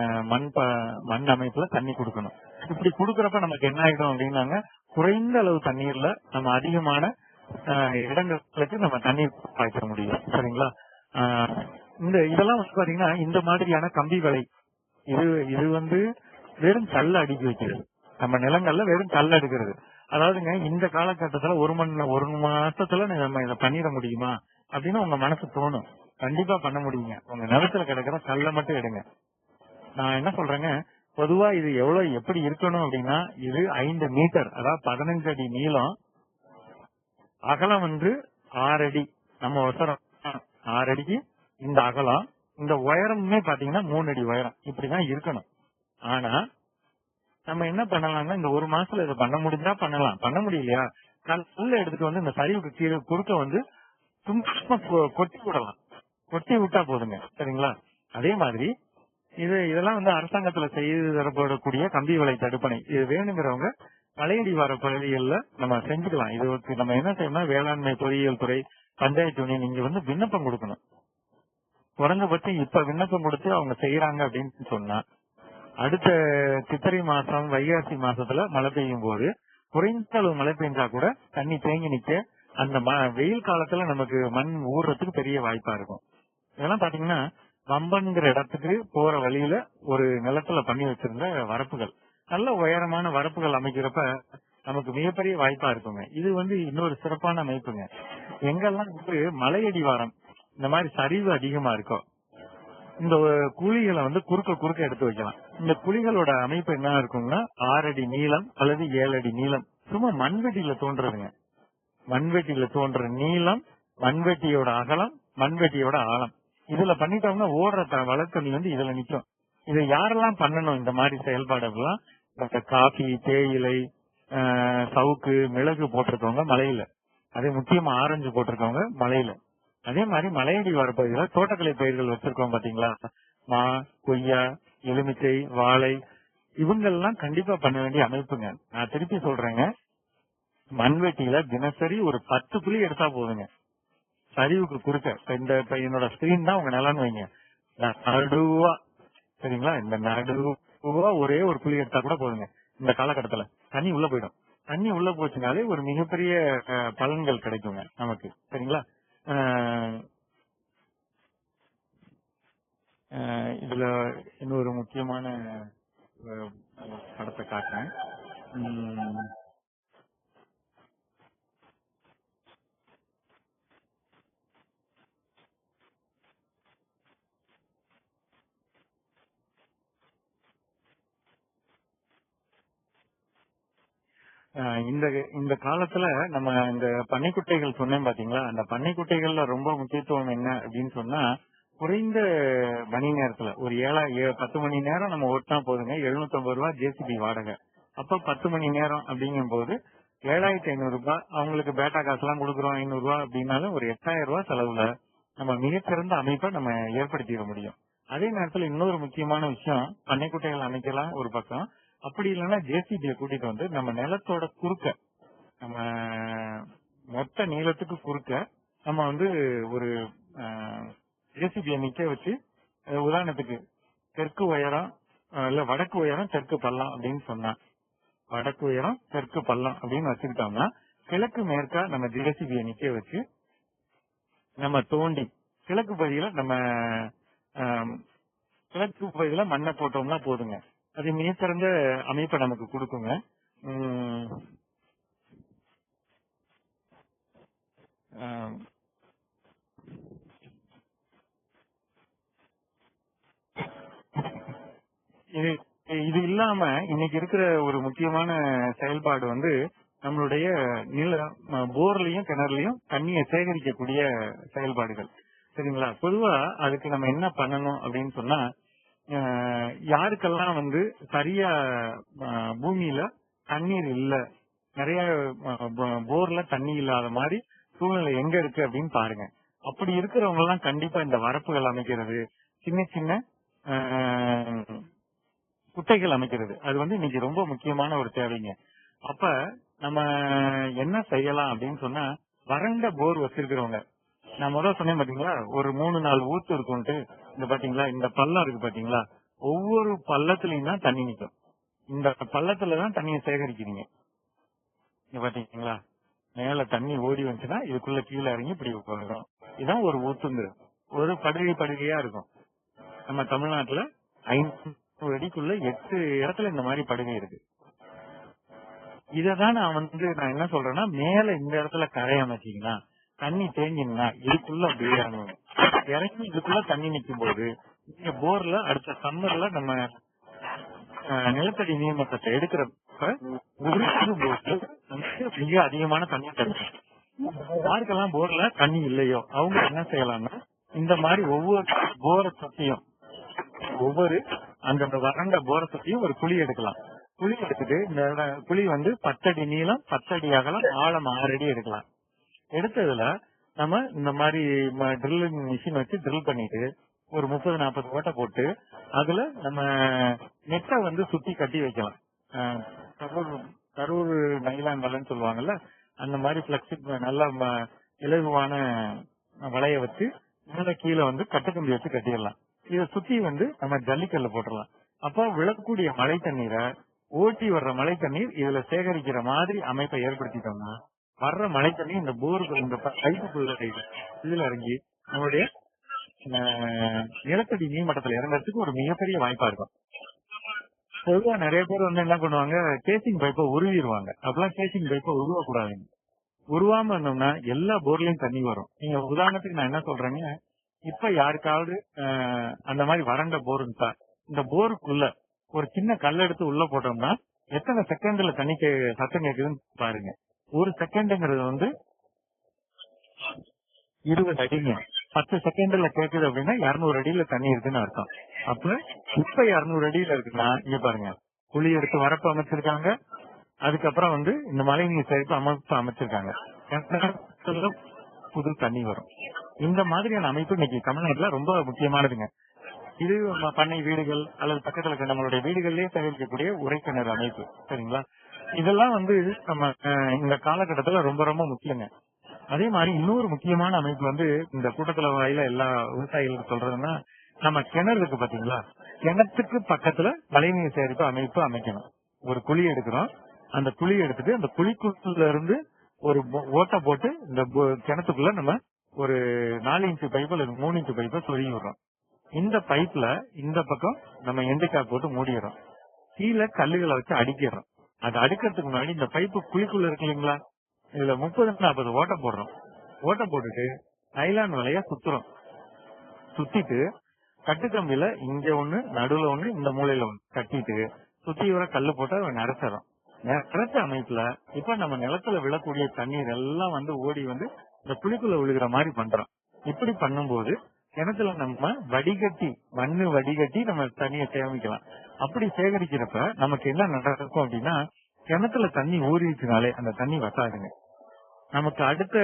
மண் அமைப்புல தண்ணி கொடுக்கணும். இப்படி கொடுக்கறப்ப நமக்கு என்ன ஆயிடும் அப்படின்னாங்க, குறைந்த அளவு தண்ணீர்ல நம்ம அதிகமான இடங்களுக்கு நம்ம தண்ணீர் பாய்ச்ச முடியும். சரிங்களா? இதெல்லாம் பாத்தீங்கன்னா இந்த மாதிரியான கம்பி வலை இது வெறும் கல்ல அடுக்கி வைக்கிறது. நம்ம நிலங்கள்ல வெறும் கல் அடுக்கிறது. அதாவதுங்க இந்த காலகட்டத்துல ஒரு மாசத்துல நம்ம இதை பண்ணிட முடியுமா அப்படின்னு உங்க மனசு தோணும். கண்டிப்பா பண்ண முடியுங்க. உங்க நிலத்துல கிடக்கிற கல்ல மட்டும் எடுங்க. நான் என்ன சொல்றேங்க, பொதுவா இது எப்படி இருக்கணும் அப்படின்னா, இது 5 மீட்டர், அதாவது 15 அடி நீளம், அகலம் 6 அடி. நம்ம 6 அடிக்கு இந்த அகலம், இந்த உயரமுமே பாத்தீங்கன்னா 3 அடி உயரம். இப்படிதான் இருக்கணும். ஆனா நம்ம என்ன பண்ணலாம்னா, இந்த ஒரு மாசத்துல இதை பண்ண முடிஞ்சா பண்ணலாம், பண்ண முடியலையா கல்ல எடுத்துட்டு இந்த சரிவுக்கு கீழே குறுக்க சும்மா கொட்டி விடலாம். கொட்டி விட்டா போதுங்க. சரிங்களா? அதே மாதிரி இதெல்லாம் அரசாங்கத்துல செய்து தரப்படக்கூடிய கம்பி வலை தடுப்பணை. இது வேணுங்கிறவங்க மலையடி வார பகுதிகளில் நம்ம செஞ்சுக்கலாம். இது நம்ம என்ன செய்யணும்னா, வேளாண்மை பொறியியல் துறை, பஞ்சாயத்து யூனியன் இங்க விண்ணப்பம் கொடுக்கணும். குறைஞ்சபட்சம் இப்ப விண்ணப்பம் கொடுத்து அவங்க செய்யறாங்க அப்படின்னு சொன்னா, அடுத்த சித்திரை மாசம் வைகாசி மாசத்துல மழை பெய்யும் போது குறைந்த அளவு மழை பெஞ்சா கூட தண்ணி தேங்கி நிக்க அந்த வெயில் காலத்துல நமக்கு மண் ஊறுறதுக்கு பெரிய வாய்ப்பா இருக்கும். இதெல்லாம் பாத்தீங்கன்னா வம்பன்கிற இடத்துக்கு போற வழியில ஒரு நிலத்துல பண்ணி வச்சிருந்த வரப்புகள், நல்ல உயரமான வரப்புகள் அமைக்கிறப்ப நமக்கு மிகப்பெரிய வாய்ப்பா இருக்குங்க. இது இன்னொரு சிறப்பான அமைப்புங்க. எங்கெல்லாம் மலையடி வாரம் இந்த மாதிரி சரிவு அதிகமா இருக்கும், இந்த குழிகளை குறுக்க எடுத்து வைக்கலாம். இந்த குழிகளோட அமைப்பு என்ன இருக்குங்கன்னா, 6 அடி நீளம் அல்லது 7 அடி நீளம். சும்மா மண்வெட்டியில தோன்றதுங்க. மண்வெட்டியில தோன்ற நீளம், மண்வெட்டியோட அகலம், மண்வெட்டியோட ஆழம். இதுல பண்ணிட்டோம்னா ஓடுற வளர்த்தணி இதுல நிக்கும். இதை யாரெல்லாம் பண்ணணும் இந்த மாதிரி செயல்பாடுகள்லாம்? காஃபி, தேயிலை, சவுக்கு, மிளகு போட்டிருக்கவங்க மலையில, அதே முக்கியமா ஆரஞ்சு போட்டிருக்கவங்க மலையில. அதே மாதிரி மலையடி வார பகுதியில தோட்டக்கலை பயிர்கள் வச்சிருக்கோம் பாத்தீங்களா, மா, கொய்யா, எலுமிச்சை, வாழை, இவங்கெல்லாம் கண்டிப்பா பண்ண வேண்டிய அமைப்புங்க. நான் திருப்பி சொல்றேங்க, மண்வெட்டியில தினசரி ஒரு 10 குழி எடுத்தா போதுங்க. சரிவுக்கு குறுக்க இப்ப என்னோட ஸ்கிரீன் தான் உங்க நிலன்னு வைங்க, நடுவா, சரிங்களா, இந்த நடுவா ஒரே ஒரு குழி எடுத்தா கூட போதுங்க. இந்த காலகட்டத்துல தண்ணி உள்ள போயிடும். தண்ணி உள்ள போச்சுனாலே ஒரு மிகப்பெரிய பலன்கள் கிடைக்குங்க நமக்கு. சரிங்களா? இதுல இன்னொரு முக்கியமான படத்தை காட்டுறேன். இந்த இந்த காலத்துல நம்ம இந்த பண்ணைக்குட்டைகள் சொன்னேன் பாத்தீங்களா, அந்த பண்ணைக்குட்டைகள்ல ரொம்ப முக்கியத்துவம் என்ன அப்படின்னு சொன்னா, குறைந்த மணி நேரத்துல ஒரு 10 மணி நேரம் நம்ம ஓட்டினா போதுங்க, 750 ரூபாய் ஜேசிபி வாடகை. அப்ப 10 மணி நேரம் அப்படிங்கும் போது 7500 ரூபாய். அவங்களுக்கு பேட்டா காசு எல்லாம் கொடுக்குறோம் 500 ரூபாய் அப்படின்னாலும் ஒரு 8000 ரூபாய் செலவுல நம்ம மிகச்சிறந்த அமைப்பை நம்ம ஏற்படுத்திட முடியும். அதே நேரத்துல இன்னொரு முக்கியமான விஷயம், பண்ணைக்குட்டைகள் அமைக்கலாம் ஒரு பக்கம், அப்படி இல்லைன்னா ஜேசிபியை கூட்டிட்டு வந்து நம்ம நிலத்தோட குறுக்க, நம்ம மொத்த நீளத்துக்கு குறுக்க நம்ம வந்து ஒரு ஜேசிபியை நிக்க வச்சு, உதாரணத்துக்கு தெற்கு உயரம் இல்ல வடக்கு உயரம் தெற்கு பள்ளம் அப்படின்னு சொன்னா, வடக்கு உயரம் தெற்கு பள்ளம் அப்படின்னு வச்சுக்கிட்டோம்னா, கிழக்கு மேற்கா நம்ம ஜேசிபியை நிக்க வச்சு நம்ம தோண்டி கிழக்கு பகுதியில மண்ணை போட்டோம்னா போதுங்க. அது மிகச்சிறந்த அமைப்பை நமக்கு கொடுக்குங்க. இது இல்லாம இன்னைக்கு இருக்கிற ஒரு முக்கியமான செயல்பாடு வந்து நம்மளுடைய போர்லயும் கிணறுலயும் தண்ணியை சேகரிக்கக்கூடிய செயல்பாடுகள். சரிங்களா? பொதுவா அதுக்கு நம்ம என்ன பண்ணணும் அப்படின்னு சொன்னா, யாருக்கெல்லாம் வந்து சரியா பூமியில தண்ணீர் இல்ல, நிறைய போர்ல தண்ணி இல்லாத மாதிரி சூழ்நிலை எங்க இருக்கு அப்படின்னு பாருங்க. அப்படி இருக்கிறவங்க எல்லாம் கண்டிப்பா இந்த வரப்புகள் அமைக்கிறது, சின்ன சின்ன குட்டைகள் அமைக்கிறது, அது வந்து இன்னைக்கு ரொம்ப முக்கியமான ஒரு தேவைங்க. அப்ப நம்ம என்ன செய்யலாம் அப்படின்னு சொன்னா, வறண்ட போர் வச்சிருக்கிறவங்க, நான் முதல்ல சொன்னேன் பாத்தீங்களா, ஒரு 3-4 ஊத்து இருக்கும்ட்டு, இந்த பாத்தீங்களா இந்த பள்ளம் இருக்கு பாத்தீங்களா, ஒவ்வொரு பள்ளத்துலயும் தான் தண்ணி நிற்கும். இந்த பள்ளத்துலதான் தண்ணியை சேகரிக்கிறீங்க. இங்க பாத்தீங்களா, மேல தண்ணி ஓடி வந்துச்சுன்னா இதுக்குள்ள கீழே இறங்கி இப்படி உட்காந்துடும். இதுதான் ஒரு ஊத்துங்கிறது. ஒரு படுகையா இருக்கும். நம்ம தமிழ்நாட்டுல 500 அடிக்குள்ள 8 இடத்துல இந்த மாதிரி படுகை இருக்கு. இததான் நான் என்ன சொல்றேன்னா, மேல இந்த இடத்துல கரை அமைச்சீங்கன்னா, தண்ணி தேங்கினா இதுக்குள்ள அப்படியே இறங்கி இதுக்குள்ள தண்ணி நிற்கும் போது, இங்க போர்ல அடுத்த சம்மர்ல நம்ம நிலத்தடி நீர்மட்டத்தை எடுக்கிறப்ப மிக அதிகமான தண்ணி கிடைக்கும். யாருக்கெல்லாம் போர்ல தண்ணி இல்லையோ அவங்க என்ன செய்யலாம்னா, இந்த மாதிரி ஒவ்வொரு போரை சுத்தியும் அந்த வறண்ட போரை சுத்தியும் ஒரு குழி எடுக்கலாம். குழி எடுத்துட்டு இந்த குழி வந்து 10 அடி நீளம், 10 அடி அகலம், ஆழம் 6 அடி எடுக்கலாம். எடுத்ததுல நம்ம இந்த மாதிரி ட்ரில்லிங் மிஷின் வச்சு ட்ரில் பண்ணிட்டு ஒரு 30-40 ஓட்டை போட்டு அதுல நம்ம நெட்டை வந்து சுத்தி கட்டி வைக்கலாம். கரூர் நைலான் வலைன்னு சொல்லுவாங்கல்ல, அந்த மாதிரி பிளெக்சிபிள் நல்ல இலகுவான வலைய வச்சு மேல கீழே வந்து கட்டுக்கம்பி வச்சு கட்டிடலாம். இதை சுத்தி வந்து நம்ம ஜல்லிக்கல்ல போட்டுடலாம். அப்போ விழக்கூடிய மழை தண்ணீரை ஓட்டி வர்ற மழை தண்ணீர் இதுல சேகரிக்கிற மாதிரி அமைப்பை ஏற்படுத்திட்டோம்னா, வர்ற மழை தண்ணி இந்த போருக்கு இந்த பைப்புக்குள்ள இதுல இறங்கி நம்மளுடைய நிலத்தடி நீர்மட்டத்துல இறங்குறதுக்கு ஒரு மிகப்பெரிய வாய்ப்பா இருக்கும். பொதுவா நிறைய பேர் வந்து என்ன பண்ணுவாங்க, கேசிங் பைப்பை உருவிடுவாங்க. அப்பெல்லாம் கேசிங் பைப்பை உருவக்கூடாதுங்க. உருவாம இருந்தோம்னா எல்லா போர்லயும் தண்ணி வரும். நீங்க உதாரணத்துக்கு நான் என்ன சொல்றேங்க, இப்ப யாருக்காவது அந்த மாதிரி வறண்ட போர் இருந்தா, இந்த போருக்குள்ள ஒரு சின்ன கல் எடுத்து உள்ள போட்டோம்னா எத்தனை செகண்ட்ல தண்ணி சத்தம் கேக்குதுன்னு பாருங்க. ஒரு செகண்ட்ங்கிறது வந்து 20 அடிங்க. 10 செகண்ட்ல கேக்குது அப்படின்னா 200 அடியில தண்ணி இருக்குன்னு அர்த்தம். அப்ப இப்ப 200 அடியில இருக்குன்னா இங்க பாருங்க, குழி எடுத்து வரப்பு அமைச்சிருக்காங்க. அதுக்கப்புறம் வந்து இந்த மழை நீர் சேகரிப்பு அமைப்பு அமைச்சிருக்காங்க. புது தண்ணி வரும். இந்த மாதிரியான அமைப்பு இன்னைக்கு தமிழ்நாட்டுல ரொம்ப முக்கியமானதுங்க. இது பண்ணை வீடுகள் அல்லது பக்கத்துல இருக்க நம்மளுடைய வீடுகள்லயே சேகரிக்கக்கூடிய உரைக்கிணறு அமைப்பு. சரிங்களா? இதெல்லாம் வந்து நம்ம இந்த காலகட்டத்துல ரொம்ப ரொம்ப முக்கியங்க. அதே மாதிரி இன்னொரு முக்கியமான அமைப்பு வந்து இந்த கூட்டத்துல வாயில எல்லா விவசாயிகளுக்கு சொல்றதுன்னா, நம்ம கிணறு இருக்கு பாத்தீங்களா, கிணத்துக்கு பக்கத்துல மழைநீர் சேகரிப்பு அமைப்பு அமைக்கணும். ஒரு குழி எடுக்கிறோம், அந்த குழி எடுத்துட்டு அந்த குழிக்குள்ள இருந்து ஒரு ஓட்டை போட்டு இந்த கிணத்துக்குள்ள நம்ம ஒரு 4 இன்ச்சு பைப்பு அல்லது 3 இன்ச்சு பைப்பை சொருகி விடுறோம். இந்த பைப்ல இந்த பக்கம் நம்ம எண்டிக்காய் போட்டு மூடிடுறோம். கீழே கல்லுகளை வச்சு அடிக்கிறோம். அது அடுக்கிறதுக்கு முன்னாடி இந்த பைப்பு குழிக்குள்ள இருக்கு இல்லைங்களா, இதுல 30-40 ஓட்டை போடுறோம். ஓட்டை போட்டுட்டு நைலான் வலைய சுத்துறோம். சுத்திட்டு கட்டுக்கம்பியில இங்க ஒண்ணு, நடுவுல ஒண்ணு, இந்த மூலையில ஒண்ணு கட்டிட்டு சுத்தி வர கல்லு போட்டு நிறச்சிடறோம். நிலத்த அமைப்புல இப்ப நம்ம நிலத்துல விழக்கூடிய தண்ணீர் எல்லாம் வந்து ஓடி வந்து இந்த குழிக்குள்ள விழுகிற மாதிரி பண்றோம். இப்படி பண்ணும்போது கிணத்துல நம்ம வடிகட்டி மண்ணு வடிகட்டி நம்ம தண்ணியை சேமிக்கலாம். அப்படி சேகரிக்கிறப்ப நமக்கு என்ன நடக்கும் அப்படின்னா, கிணத்துல தண்ணி ஊறிச்சுனாலே அந்த தண்ணி வசாதுங்க. நமக்கு அடுத்த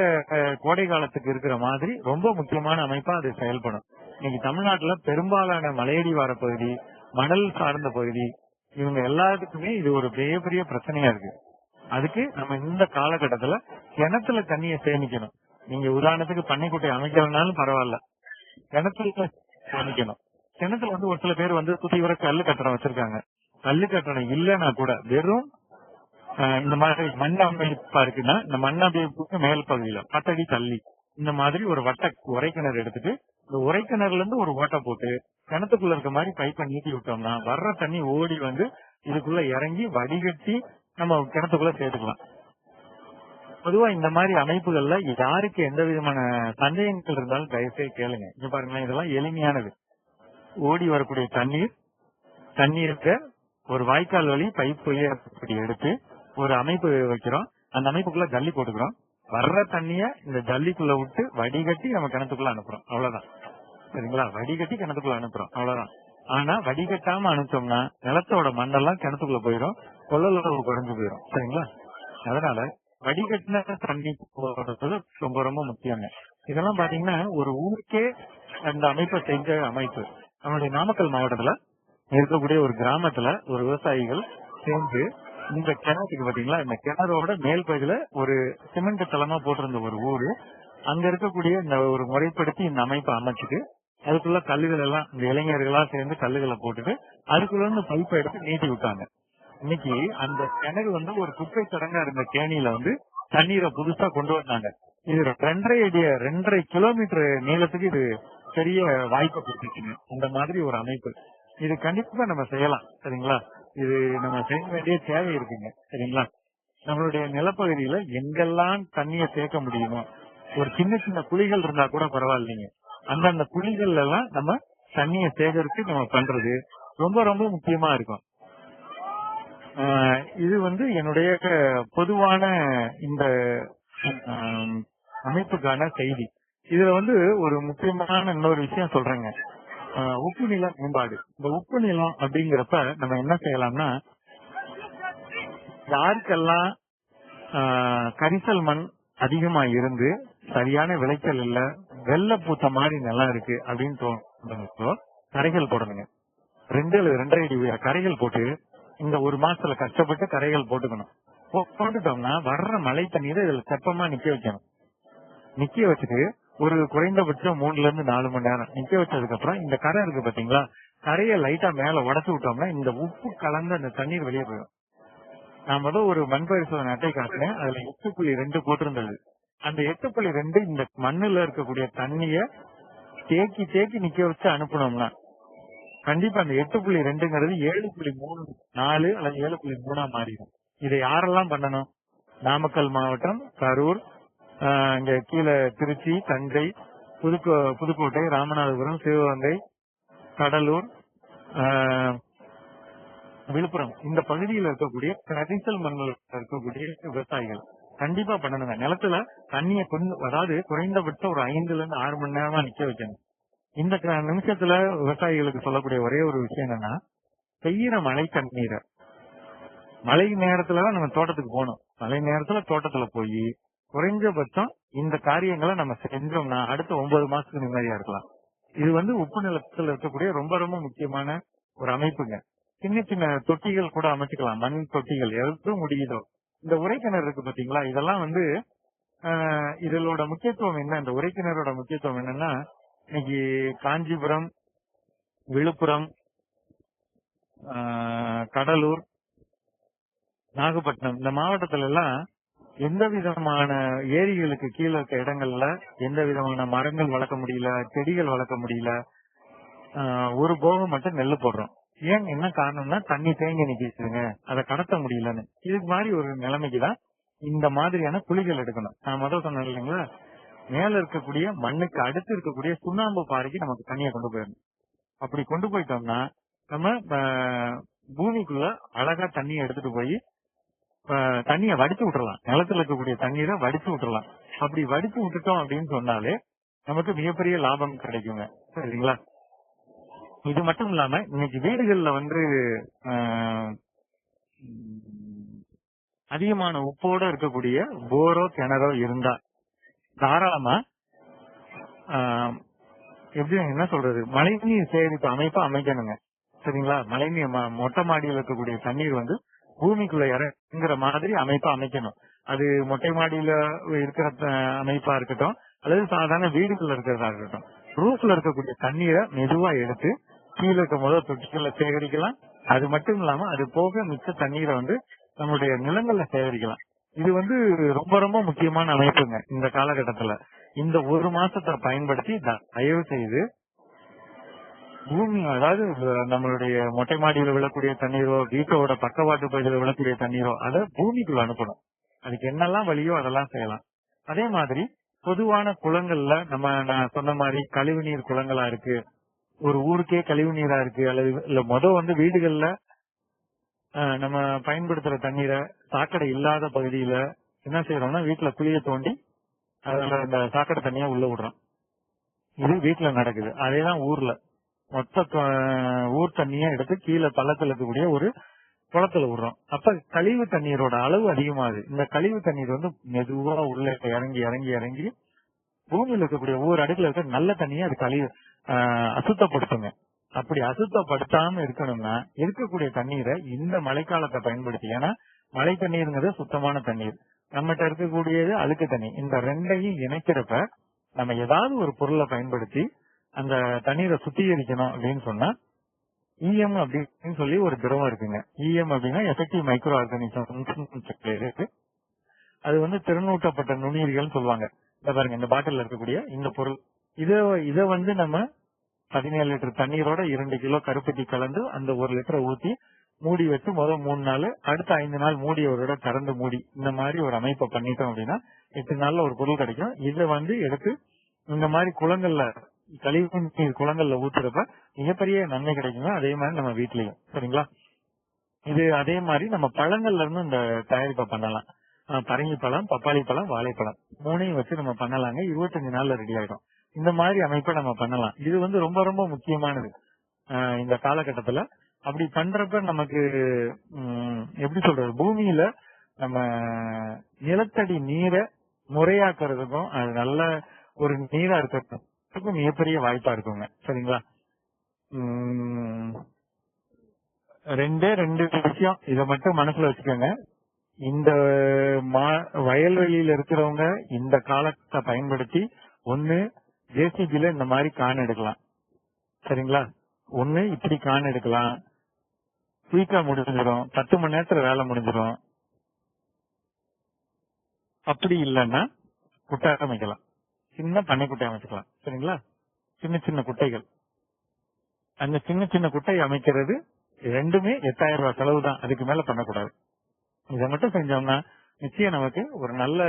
கோடை காலத்துக்கு இருக்கிற மாதிரி ரொம்ப முக்கியமான அமைப்பா அது செயல்படும். இன்னைக்கு தமிழ்நாட்டுல பெரும்பாலான மலையடிவார பகுதி, மணல் சார்ந்த பகுதி, இவங்க எல்லாத்துக்குமே இது ஒரு பெரிய பிரச்சனையா இருக்கு. அதுக்கு நம்ம இந்த காலகட்டத்துல கிணத்துல தண்ணியை சேமிக்கணும். நீங்க உதாரணத்துக்கு பண்ணைக்குட்டை அமைக்கிறதுனாலும் பரவாயில்ல, கிணத்துல சேமிக்கணும். கிணத்துல வந்து ஒரு சில பேர் வந்து சுத்திவர கல்லு கட்டடம் வச்சிருக்காங்க. கல்லு கட்டடம் இல்லைன்னா கூட வெறும் இந்த மாதிரி மண் அமைப்பா இருக்குன்னா இந்த மண் அமைப்புக்கு மேல் பகுதியில 10 அடி தள்ளி இந்த மாதிரி ஒரு வட்ட உரைக்கிணறு எடுத்துட்டு இந்த உரைக்கிணறுல இருந்து ஒரு ஓட்டை போட்டு கிணத்துக்குள்ள இருக்க மாதிரி பைப்பை நீட்டி விட்டோம்னா வர்ற தண்ணி ஓடி வந்து இதுக்குள்ள இறங்கி வடிகட்டி நம்ம கிணத்துக்குள்ள சேர்த்துக்கலாம். பொதுவா இந்த மாதிரி அமைப்புகள்ல யாருக்கு எந்த விதமான சந்தேகங்கள் இருந்தாலும் தயவுசெய்து கேளுங்க. இங்க பாருங்களேன், இதெல்லாம் எளிமையானது. ஓடி வரக்கூடிய தண்ணீருக்கு ஒரு வாய்க்கால் வழி பைப் எடுத்து ஒரு அமைப்பு வைக்கிறோம். அந்த அமைப்புக்குள்ள ஜல்லி போட்டுக்கிறோம். வர்ற தண்ணிய இந்த ஜல்லிக்குள்ள விட்டு வடிகட்டி நம்ம கிணத்துக்குள்ள அனுப்புறோம். அவ்வளவுதான். சரிங்களா? வடிகட்டி கிணத்துக்குள்ள அனுப்புறோம். அவ்வளவுதான். ஆனா வடிகட்டாம அனுப்பிச்சோம்னா நிலத்தோட மண்ணெல்லாம் கிணத்துக்குள்ள போயிடும், கொள்ளளவு குறைஞ்சு போயிடும். சரிங்களா? அதனால வடிகட்டின தண்ணி போடுறது ரொம்ப முக்கியங்க. இதெல்லாம் பாத்தீங்கன்னா ஒரு ஊருக்கே அந்த அமைப்பை செஞ்ச அமைப்பு. நம்மளுடைய நாமக்கல் மாவட்டத்துல இருக்கக்கூடிய ஒரு கிராமத்துல ஒரு விவசாயிகள் சேர்ந்து இந்த கிணத்துக்கு பாத்தீங்களா, இந்த கிணறோட மேல் பகுதியில ஒரு சிமெண்ட் தளமா போட்டிருந்த ஒரு ஊரு, அங்க இருக்கக்கூடிய இந்த ஒரு முறைப்படுத்தி இந்த அமைப்பை அமைச்சிட்டு அதுக்குள்ள கல்லுகள் எல்லாம் இந்த இளைஞர்களா சேர்ந்து கல்லுகளை போட்டுட்டு அதுக்குள்ள இருந்து பைப்பை எடுத்து நீட்டி விட்டாங்க. இன்னைக்கு அந்த கிணறு வந்து ஒரு குப்பை சடங்கா இருந்த கேணியில வந்து தண்ணீரை புதுசா கொண்டு வந்தாங்க. இது 2.5 கிலோமீட்டர் நீளத்துக்கு இது பெரிய வாய்ப்பை கொடுத்துச்சுங்க. இந்த மாதிரி ஒரு அமைப்பு இது கண்டிப்பா நம்ம செய்யலாம். சரிங்களா? இது நம்ம செய்ய வேண்டிய தேவை இருக்குங்க. சரிங்களா? நம்மளுடைய நிலப்பகுதியில எங்கெல்லாம் தண்ணியை சேர்க்க முடியுமோ, ஒரு சின்ன குழிகள் இருந்தா கூட பரவாயில்லைங்க, அந்தந்த குழிகள் எல்லாம் நம்ம தண்ணியை சேகரித்து நம்ம பண்றது ரொம்ப முக்கியமா இருக்கும். இது வந்து என்னுடைய பொதுவான இந்த அமைப்புக்கான செய்தி. இதுல வந்து ஒரு முக்கியமான இன்னொரு விஷயம் சொல்றேங்க. உப்பு நில மேம்பாடு. இந்த உப்பு நிலம் அப்படிங்கிறப்ப நம்ம என்ன செய்யலாம்னா, யாருக்கெல்லாம் கரிசல் மண் அதிகமா இருந்து சரியான விளைச்சல் இல்ல, வெள்ளை பூத்த மாதிரி நிலம் இருக்கு அப்படின்னு தோணுங்க, கரைகள் போடணுங்க. 2.5 அடி கரைகள் போட்டு இந்த ஒரு மாசத்துல கஷ்டப்பட்டு கரைகள் போட்டுக்கணும். போட்டுட்டோம்னா வர்ற மழை தண்ணீரை இதுல தெப்பமா நிக்க வைக்கணும். நிக்க வச்சுட்டு ஒரு குறைந்தபட்சம் 3 ல இருந்து 4 மணி நேரம் நிக்க வச்சதுக்கு அப்புறம் இந்த கரை இருக்கு பாத்தீங்களா, கரையை லைட்டா மேல உடச்சு விட்டோம்னா இந்த உப்பு கலந்து அந்த தண்ணீர் வெளியே போயிடும். நான் ஒரு மண் பரிசோதனை அட்டை காட்டினேன். அதுல 8.2 போட்டிருந்தது. அந்த 8.2 இந்த மண்ணுல இருக்கக்கூடிய தண்ணிய தேக்கி நிக்க வச்சு அனுப்பணும்னா கண்டிப்பா அந்த 8.2ங்கிறது 7.34 அல்லது 7.3 மாறிடும். இதை யாரெல்லாம் பண்ணணும்? நாமக்கல் மாவட்டம், கரூர், இங்க கீழே திருச்சி, தஞ்சை, புதுக்கோட்டை, ராமநாதபுரம், சிவகங்கை, கடலூர், விழுப்புரம் இந்த பகுதியில் இருக்கக்கூடிய கரிசல் மண்ணில் இருக்கக்கூடிய விவசாயிகள் கண்டிப்பா பண்ணணுங்க. நிலத்துல தண்ணியை அதாவது குறைந்தபட்சம் ஒரு 5 ல இருந்து 6 மணி நேரமா நிக்க வைக்கணும். இந்த நிமிஷத்துல விவசாயிகளுக்கு சொல்லக்கூடிய ஒரே ஒரு விஷயம் என்னன்னா, பெய்யற மழை தண்ணீரை மழை நேரத்துலதான் நம்ம தோட்டத்துக்கு போகணும். மழை நேரத்துல தோட்டத்துல போய் குறைஞ்சபட்சம் இந்த காரியங்களை நம்ம செஞ்சோம்னா அடுத்த 9 மாசத்துக்கு நிம்மதியா இருக்கலாம். இது வந்து உப்பு நிலத்துல இருக்கக்கூடிய ரொம்ப முக்கியமான ஒரு அமைப்புங்க. சின்ன தொட்டிகள் கூட அமைச்சுக்கலாம், மண் தொட்டிகள் எதுவும் முடியுதோ. இந்த உரைக்கிணறு இருக்கு பாத்தீங்களா, இதெல்லாம் வந்து இதோட முக்கியத்துவம் என்ன? இந்த உரைக்கிணறோட முக்கியத்துவம் என்னன்னா, இன்னைக்கு காஞ்சிபுரம், விழுப்புரம், கடலூர், நாகப்பட்டினம் இந்த மாவட்டத்துல எல்லாம் எந்த விதமான ஏரிகளுக்கு கீழே இருக்க இடங்கள்ல எந்த விதமான மரங்கள் வளர்க்க முடியல, செடிகள் வளர்க்க முடியல. ஒரு போகம் மட்டும் நெல்லு போடுறோம். ஏன் என்ன காரணம்னா தண்ணி தேங்கி நிக்குதுங்க, அதை கடத்த முடியலன்னு. இதுக்கு மாதிரி ஒரு நிலைமைக்குதான் இந்த மாதிரியான குழிகள் எடுக்கணும். நான் முதல் சொன்னேன் இல்லைங்களா, மேல இருக்கக்கூடிய மண்ணுக்கு அடுத்து இருக்கக்கூடிய சுண்ணாம்பு பாறைக்கு நமக்கு தண்ணியை கொண்டு போயிடணும். அப்படி கொண்டு போயிட்டோம்னா நம்ம பூமிக்குள்ள அழகா தண்ணியை எடுத்துட்டு போய் தண்ணியை வடிச்சு விட்டுறலாம். நிலத்துல இருக்கக்கூடிய தண்ணீரை வடிச்சு விட்டுறலாம். அப்படி வடிச்சு விட்டுட்டோம் அப்படின்னு சொன்னாலே நமக்கு மிகப்பெரிய லாபம் கிடைக்குங்க. சரிங்களா? இது மட்டும் இல்லாம இன்னைக்கு வீடுகள்ல அதிகமான உப்போட இருக்கக்கூடிய போரோ கிணறோ இருந்தா தாராளமா எப்படி என்ன சொல்றது, மழைநீர் சேகரிப்பு அமைப்பா அமைக்கணுங்க. சரிங்களா? மழைநீர் மொட்டை மாடியில் இருக்கக்கூடிய தண்ணீர் பூமிக்குள்ள இறங்குற மாதிரி அமைப்பா அமைக்கணும். அது மொட்டை மாடியில இருக்கிற அமைப்பா இருக்கட்டும், அல்லது சாதாரண வீடுக்குள்ள இருக்கிறதா இருக்கட்டும். ரூஃப்ல இருக்கக்கூடிய தண்ணீரை மெதுவா எடுத்து கீழே இருக்க முதல் தொட்டிகளை சேகரிக்கலாம். அது மட்டும் இல்லாம அது போக மிச்ச தண்ணீரை நம்மளுடைய நிலங்கள்ல சேகரிக்கலாம். இது ரொம்ப ரொம்ப முக்கியமான அமைப்புங்க இந்த காலகட்டத்துல. இந்த ஒரு மாசத்தை பயன்படுத்தி தயவு செய்து பூமி, அதாவது நம்மளுடைய மொட்டை மாடியில விழக்கூடிய தண்ணீரோ, வீட்டோட பக்கவாட்டு பகுதியில் விழக்கூடிய தண்ணீரோ அதை பூமிக்குள்ள அனுப்பணும். அதுக்கு என்னெல்லாம் வழியோ அதெல்லாம் செய்யலாம். அதே மாதிரி பொதுவான குளங்கள்ல நான் சொன்ன மாதிரி கழிவு நீர் குளங்களா இருக்கு, ஒரு ஊருக்கே கழிவு நீரா இருக்கு, அல்லது இல்ல வீடுகள்ல நம்ம பயன்படுத்துற தண்ணீரை சாக்கடை இல்லாத பகுதியில என்ன செய்யறோம்னா வீட்டுல குழிய தோண்டி அதுல இந்த சாக்கடை தண்ணியா உள்ள விடுறோம். இது வீட்டுல நடக்குது. அதேதான் ஊர்ல மொத்த ஊர் தண்ணியா எடுத்து கீழே பள்ளத்துல இருக்கக்கூடிய ஒரு குளத்துல விடுறோம். அப்ப கழிவு தண்ணீரோட அளவு அதிகமாகுது. இந்த கழிவு தண்ணீர் மெதுவா உள்ள இறங்கி இறங்கி இறங்கி பூமியில இருக்கக்கூடிய ஒவ்வொரு அடுக்குல இருக்க நல்ல தண்ணியை அது அசுத்தப்படுத்துங்க. அப்படி அசுத்தப்படுத்தாம இருக்கணும்னா இருக்கக்கூடிய தண்ணீரை இந்த மழைக்காலத்தை பயன்படுத்தி, ஏன்னா மழை தண்ணீருங்கிறது சுத்தமான தண்ணீர், நம்மகிட்ட இருக்கக்கூடியது அழுக்கு தண்ணி. இந்த ரெண்டையும் இணைக்கிறப்ப நம்ம ஏதாவது ஒரு பொருளை பயன்படுத்தி அந்த தண்ணீரை சுத்திகரிக்கணும் அப்படின்னு சொன்னா EM அப்படின்னு சொல்லி ஒரு திரவம் இருக்குங்க. EM அப்படின்னா எஃபெக்டிவ் மைக்ரோ ஆர்கானிசம் இருக்கு. அது திறனூட்டப்பட்ட நுண்ணுயிர்கள் சொல்லுவாங்க. இந்த பாருங்க, இந்த பாட்டில் இருக்கக்கூடிய இந்த பொருள் இதை நம்ம 17 லிட்டர் தண்ணீரோட 2 கிலோ கருப்பட்டி கலந்து அந்த 1 லிட்டரை ஊத்தி மூடி வச்சு முதல் 3 நாள், அடுத்த 5 நாள் மூடி ஒரு திறந்து மூடி, இந்த மாதிரி ஒரு அமைப்பை பண்ணிட்டோம் அப்படின்னா 8 நாள்ல ஒரு பொருள் கிடைக்கும். இதை எடுத்து இந்த மாதிரி குளங்கள்ல, கழிவு நீர் குளங்கள்ல ஊத்துறப்ப மிகப்பெரிய நன்மை கிடைக்குங்க. அதே மாதிரி நம்ம வீட்லயும். சரிங்களா? இது அதே மாதிரி நம்ம பழங்கள்ல இருந்து இந்த தயாரிப்பை பண்ணலாம். பரங்கி பழம், பப்பாளி பழம், வாழைப்பழம் 3ஐயும் வச்சு நம்ம பண்ணலாங்க. 25 நாள்ல ரெடி ஆயிடும். இந்த மாதிரி அமைப்பை நம்ம பண்ணலாம். இது ரொம்ப ரொம்ப முக்கியமானது இந்த காலகட்டத்துல. அப்படி பண்றப்ப நமக்கு எப்படி சொல்றது, பூமியில நம்ம நிலத்தடி நீரை முறையாக்குறதுக்கும் அது நல்ல ஒரு நீரா இருக்கிறதுக்கும் மிகப்பெரிய வாய்ப்பா இருக்குங்க. சரிங்களா? ரெண்டு விஷயம் இதை மட்டும் மனசுல வச்சுக்கோங்க. இந்த வயல்வெளியில இருக்கிறவங்க இந்த காலத்தை பயன்படுத்தி ஒண்ணு ஜேசிபில இந்த மாதிரி கான் எடுக்கலாம். சரிங்களா? ஒண்ணு இப்படி கான் எடுக்கலாம், குயிக்கா முடிஞ்சிடும், 10 மணி நேரத்துல வேலை முடிஞ்சிடும். அப்படி இல்லைன்னா குட்டை அமைக்கலாம், சின்ன பண்ணை குட்டை அமைச்சுக்கலாம். சரிங்களா? சின்ன சின்ன குட்டைகள். அந்த சின்ன சின்ன குட்டை அமைக்கிறது ரெண்டுமே 8000 ரூபாய் செலவு தான், அதுக்கு மேல பண்ணக்கூடாது. இதை மட்டும் செஞ்சோம்னா நிச்சயம் நமக்கு ஒரு நல்ல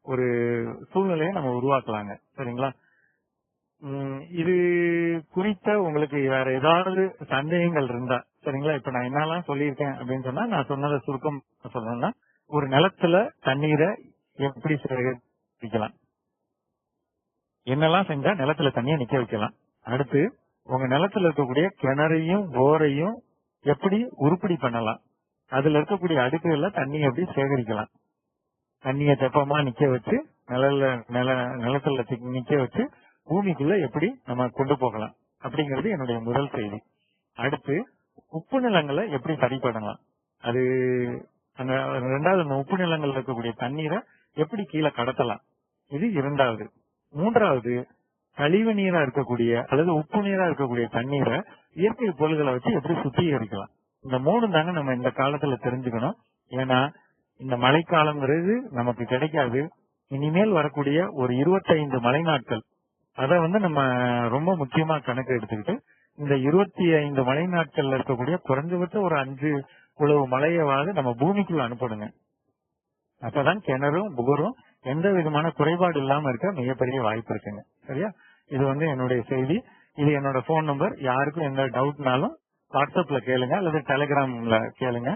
ஒரு சூழ்நிலையை நம்ம உருவாக்கலாங்க. சரிங்களா? இது குறித்த உங்களுக்கு வேற ஏதாவது சந்தேகங்கள் இருந்தா, சரிங்களா, இப்ப நான் என்னெல்லாம் சொல்லியிருக்கேன் அப்படின்னு சொன்னா, நான் சொன்னதை சுருக்கம் சொல்லணும்னா, ஒரு நிலத்துல தண்ணீரை எப்படி சேகரிக்கலாம், என்னெல்லாம் செஞ்சா நிலத்துல தண்ணியை நிக்க வைக்கலாம், அடுத்து உங்க நிலத்துல இருக்கக்கூடிய கிணறையும் போரையும் எப்படி உருப்படி பண்ணலாம், அதுல இருக்கக்கூடிய அடுக்குகள்ல தண்ணியை எப்படி சேகரிக்கலாம், தண்ணியை தெப்பமா நிக்க வச்சு நிலத்துல நிக்க வச்சு பூமிக்குள்ள எப்படி நம்ம கொண்டு போகலாம் அப்படிங்கிறது என்னுடைய முதல் செய்தி. அடுத்து உப்பு நிலங்களை எப்படி சரி பண்ணலாம், அது அந்த ரெண்டாவது உப்பு நிலங்கள்ல இருக்கக்கூடிய தண்ணீரை எப்படி கீழே கடத்தலாம், இது இரண்டாவது. மூன்றாவது, கழிவு நீரா இருக்கக்கூடிய அல்லது உப்பு நீரா இருக்கக்கூடிய தண்ணீரை இயற்கை பொருள்களை வச்சு எப்படி சுத்திகரிக்கலாம். இந்த 3 தாங்க நம்ம இந்த காலத்துல தெரிஞ்சுக்கணும். ஏன்னா இந்த மழைக்காலங்கிறது நமக்கு கிடைக்காது. இனிமேல் வரக்கூடிய ஒரு 25 மழை நாட்கள் அதை நம்ம ரொம்ப முக்கியமா கணக்கு எடுத்துக்கிட்டு இந்த 25 மழை நாட்கள்ல இருக்கக்கூடிய குறைஞ்சபட்சம் ஒரு 5 உழவு மழையாவது நம்ம பூமிக்குள்ள அனுப்பணுங்க. அப்பதான் கிணறும் புகரும் எந்த விதமான குறைபாடு இல்லாம இருக்க மிகப்பெரிய வாய்ப்பு இருக்குங்க. சரியா? இது என்னுடைய செய்தி. இது என்னோட போன் நம்பர். யாருக்கும் எந்த டவுட்னாலும் வாட்ஸ்அப்ல கேளுங்க அல்லது டெலிகிராம்ல கேளுங்க.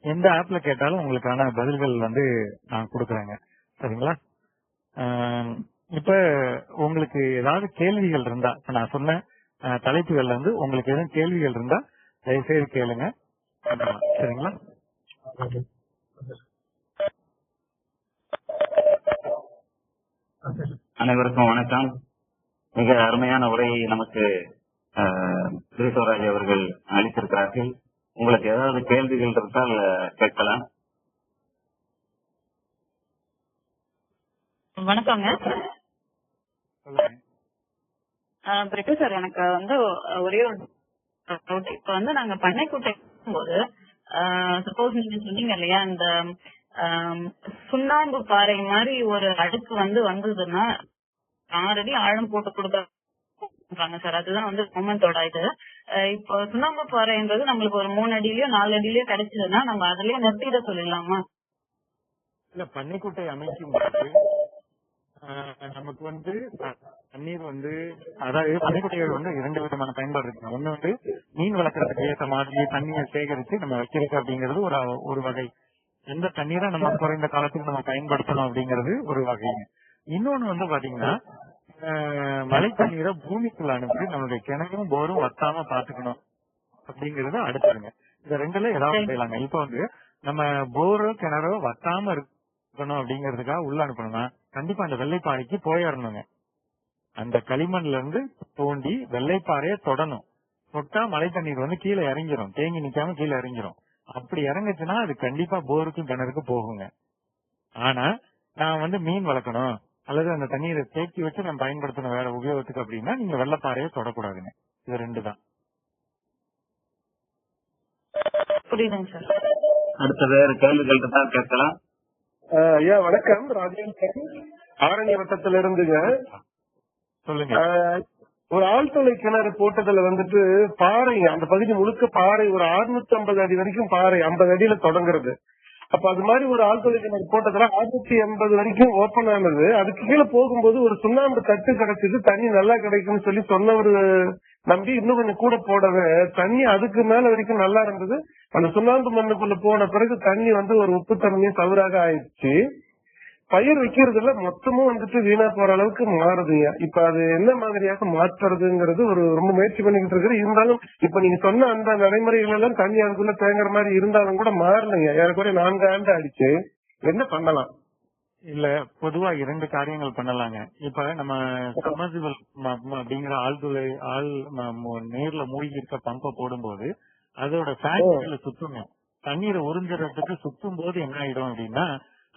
எந்த ஆப்ல கேட்டாலும் உங்களுக்கான பதில்கள் வந்து நான் கொடுக்குறேங்க. சரிங்களா? இப்ப உங்களுக்கு ஏதாவது கேள்விகள் இருந்தா, இப்ப நான் சொன்ன தலைப்புகள்ல இருந்து உங்களுக்கு எதுவும் கேள்விகள் இருந்தா தயவுசெய்து கேளுங்க. சரிங்களா? அனைவருக்கும் வணக்கம். மிக அருமையான உரையை நமக்கு கிரீஸ்வராஜ் அவர்கள் அளித்திருக்கிறார்கள். உங்களுக்கு ஏதாவது கேள்விகள் இருந்தால் கேட்கலாம். வணக்கங்க பிரிட்டு சார். எனக்கு வந்து ஒரே ஒரு இப்ப வந்து நாங்க பண்ணைக்குட்டை போது சப்போஸ் நீங்க சொன்னீங்க இல்லையா, இந்த சுண்ணாம்பு பாறை மாதிரி ஒரு அடுக்கு வந்து வந்ததுன்னா 6 அடி ஆழம் போட்டு கொடுத்தாங்க சார். அதுதான் வந்து கவர்மெண்டோட இது. இப்போ சுண்ணாம்பு பாறைன்றது நம்மளுக்கு ஒரு 3 அடியிலயோ 4 அடியிலயோ கிடைச்சதுன்னா நம்ம அதுலயே நிறுத்திட சொல்லிடலாமா? இல்ல, பண்ணைக்குட்டை அமைக்கும் போது நமக்கு வந்து தண்ணீர் வந்து, அதாவது பண்ணைக்குட்டைகள் வந்து 2 விதமான பயன்பாடு இருக்கு. ஒண்ணு வந்து மீன் வளர்க்கறதுக்கு ஏற்ற மாதிரி தண்ணியை சேகரிச்சு நம்ம வைக்கிறது அப்படிங்கிறது ஒரு வகை. எந்த தண்ணீரை நம்ம குறைந்த காலத்துக்கு நம்ம பயன்படுத்தணும் அப்படிங்கிறது ஒரு வகைங்க. இன்னொன்னு வந்து பாத்தீங்கன்னா மழை தண்ணீரை பூமிக்குள்ள அனுப்பி நம்மளுடைய கிணறும் போரும் வத்தாம பாத்துக்கணும் அப்படிங்கறது அடுத்ததுங்க. இந்த 2ல ஏதாவது செய்யலாங்க. இப்ப வந்து நம்ம போரோ கிணறோ வத்தாம இருக்கணும் அப்படிங்கறதுக்காக உள்ள அனுப்பணும்னா கண்டிப்பா அந்த வெள்ளைப்பாறைக்கு போயிடணுங்க. அந்த களிமண்ல இருந்து தோண்டி வெள்ளைப்பாறைய தொடணும். தொட்டா மழை தண்ணீர் வந்து கீழே இறங்கிரும், தேங்கி நிக்காம கீழே இறங்கிரும். அப்படி இறங்குச்சுன்னா அது கண்டிப்பா போருக்கும் கிணறுக்கும் போகுங்க. ஆனா நான் வந்து மீன் வளர்க்கணும் அல்லது அந்த தண்ணீரை தேக்கி வச்சு நம்ம பயன்படுத்தணும் வேற உபயோகத்துக்கு அப்படின்னா நீங்க வெள்ளைப்பாறைய தொடக்கூடாதுங்க. இது 2 தான். புரியுதுங்க சார். அடுத்த வேற கேள்விகள் இருந்தால் கேட்கலாம். ஐயா வணக்கம். ராஜேந்திரன், ஆரணி வட்டத்துல இருந்துங்க. சொல்லுங்க. ஒரு ஆழ்துளை கிணறு போட்டதுல வந்துட்டு பாறைங்க, அந்த பகுதி முழுக்க பாறை, ஒரு 650 அடி வரைக்கும் பாறை, 50 அடியில தொடங்குறது. அப்ப அது மாதிரி ஒரு ஆழ்துளை கிணறு போட்டதுல 680 வரைக்கும் ஓப்பன் ஆனது. அதுக்கு கீழே போகும்போது ஒரு சுண்ணாம்பு தட்டு கிடைச்சது, தண்ணி நல்லா கிடைக்கும்னு சொல்லி சொன்னவரு நம்பி இன்னும் கொஞ்சம் கூட போடவே தண்ணி அதுக்கு மேல வரைக்கும் நல்லா இருந்தது. அந்த சுண்ணாம்பு மண்ணுக்குள்ள போன பிறகு தண்ணி வந்து ஒரு உப்பு தண்ணியும் சவுறாக ஆயிடுச்சு. பயிர் வைக்கிறதுல மொத்தமும் வந்துட்டு வீணா போற அளவுக்கு மாறுதுங்க. இப்ப அது என்ன மாதிரியாக மாற்றுறதுங்கிறது ஒரு ரொம்ப முயற்சி பண்ணிக்கிட்டு இருக்கு. இருந்தாலும் இப்ப நீங்க சொன்ன அந்த நடைமுறைகள் எல்லாம் தண்ணி அதுக்குள்ள தேங்குற மாதிரி இருந்தாலும் கூட மாறலைங்க. ஏறக்குறைய 4 ஆண்டு ஆயிடுச்சு. என்ன பண்ணலாம்? இல்ல, பொதுவா 2 காரியங்கள் பண்ணலாங்க. இப்ப நம்ம சமர்சிபிள் அப்படிங்கிற ஆழ்துளை நீர்ல மூழ்கி இருக்க பம்பை போடும்போது அதோட ஃபேக்டரியில சுத்துங்க. தண்ணீரை உறிஞ்சுறதுக்கு சுத்தும் போது என்ன ஆயிடும் அப்படின்னா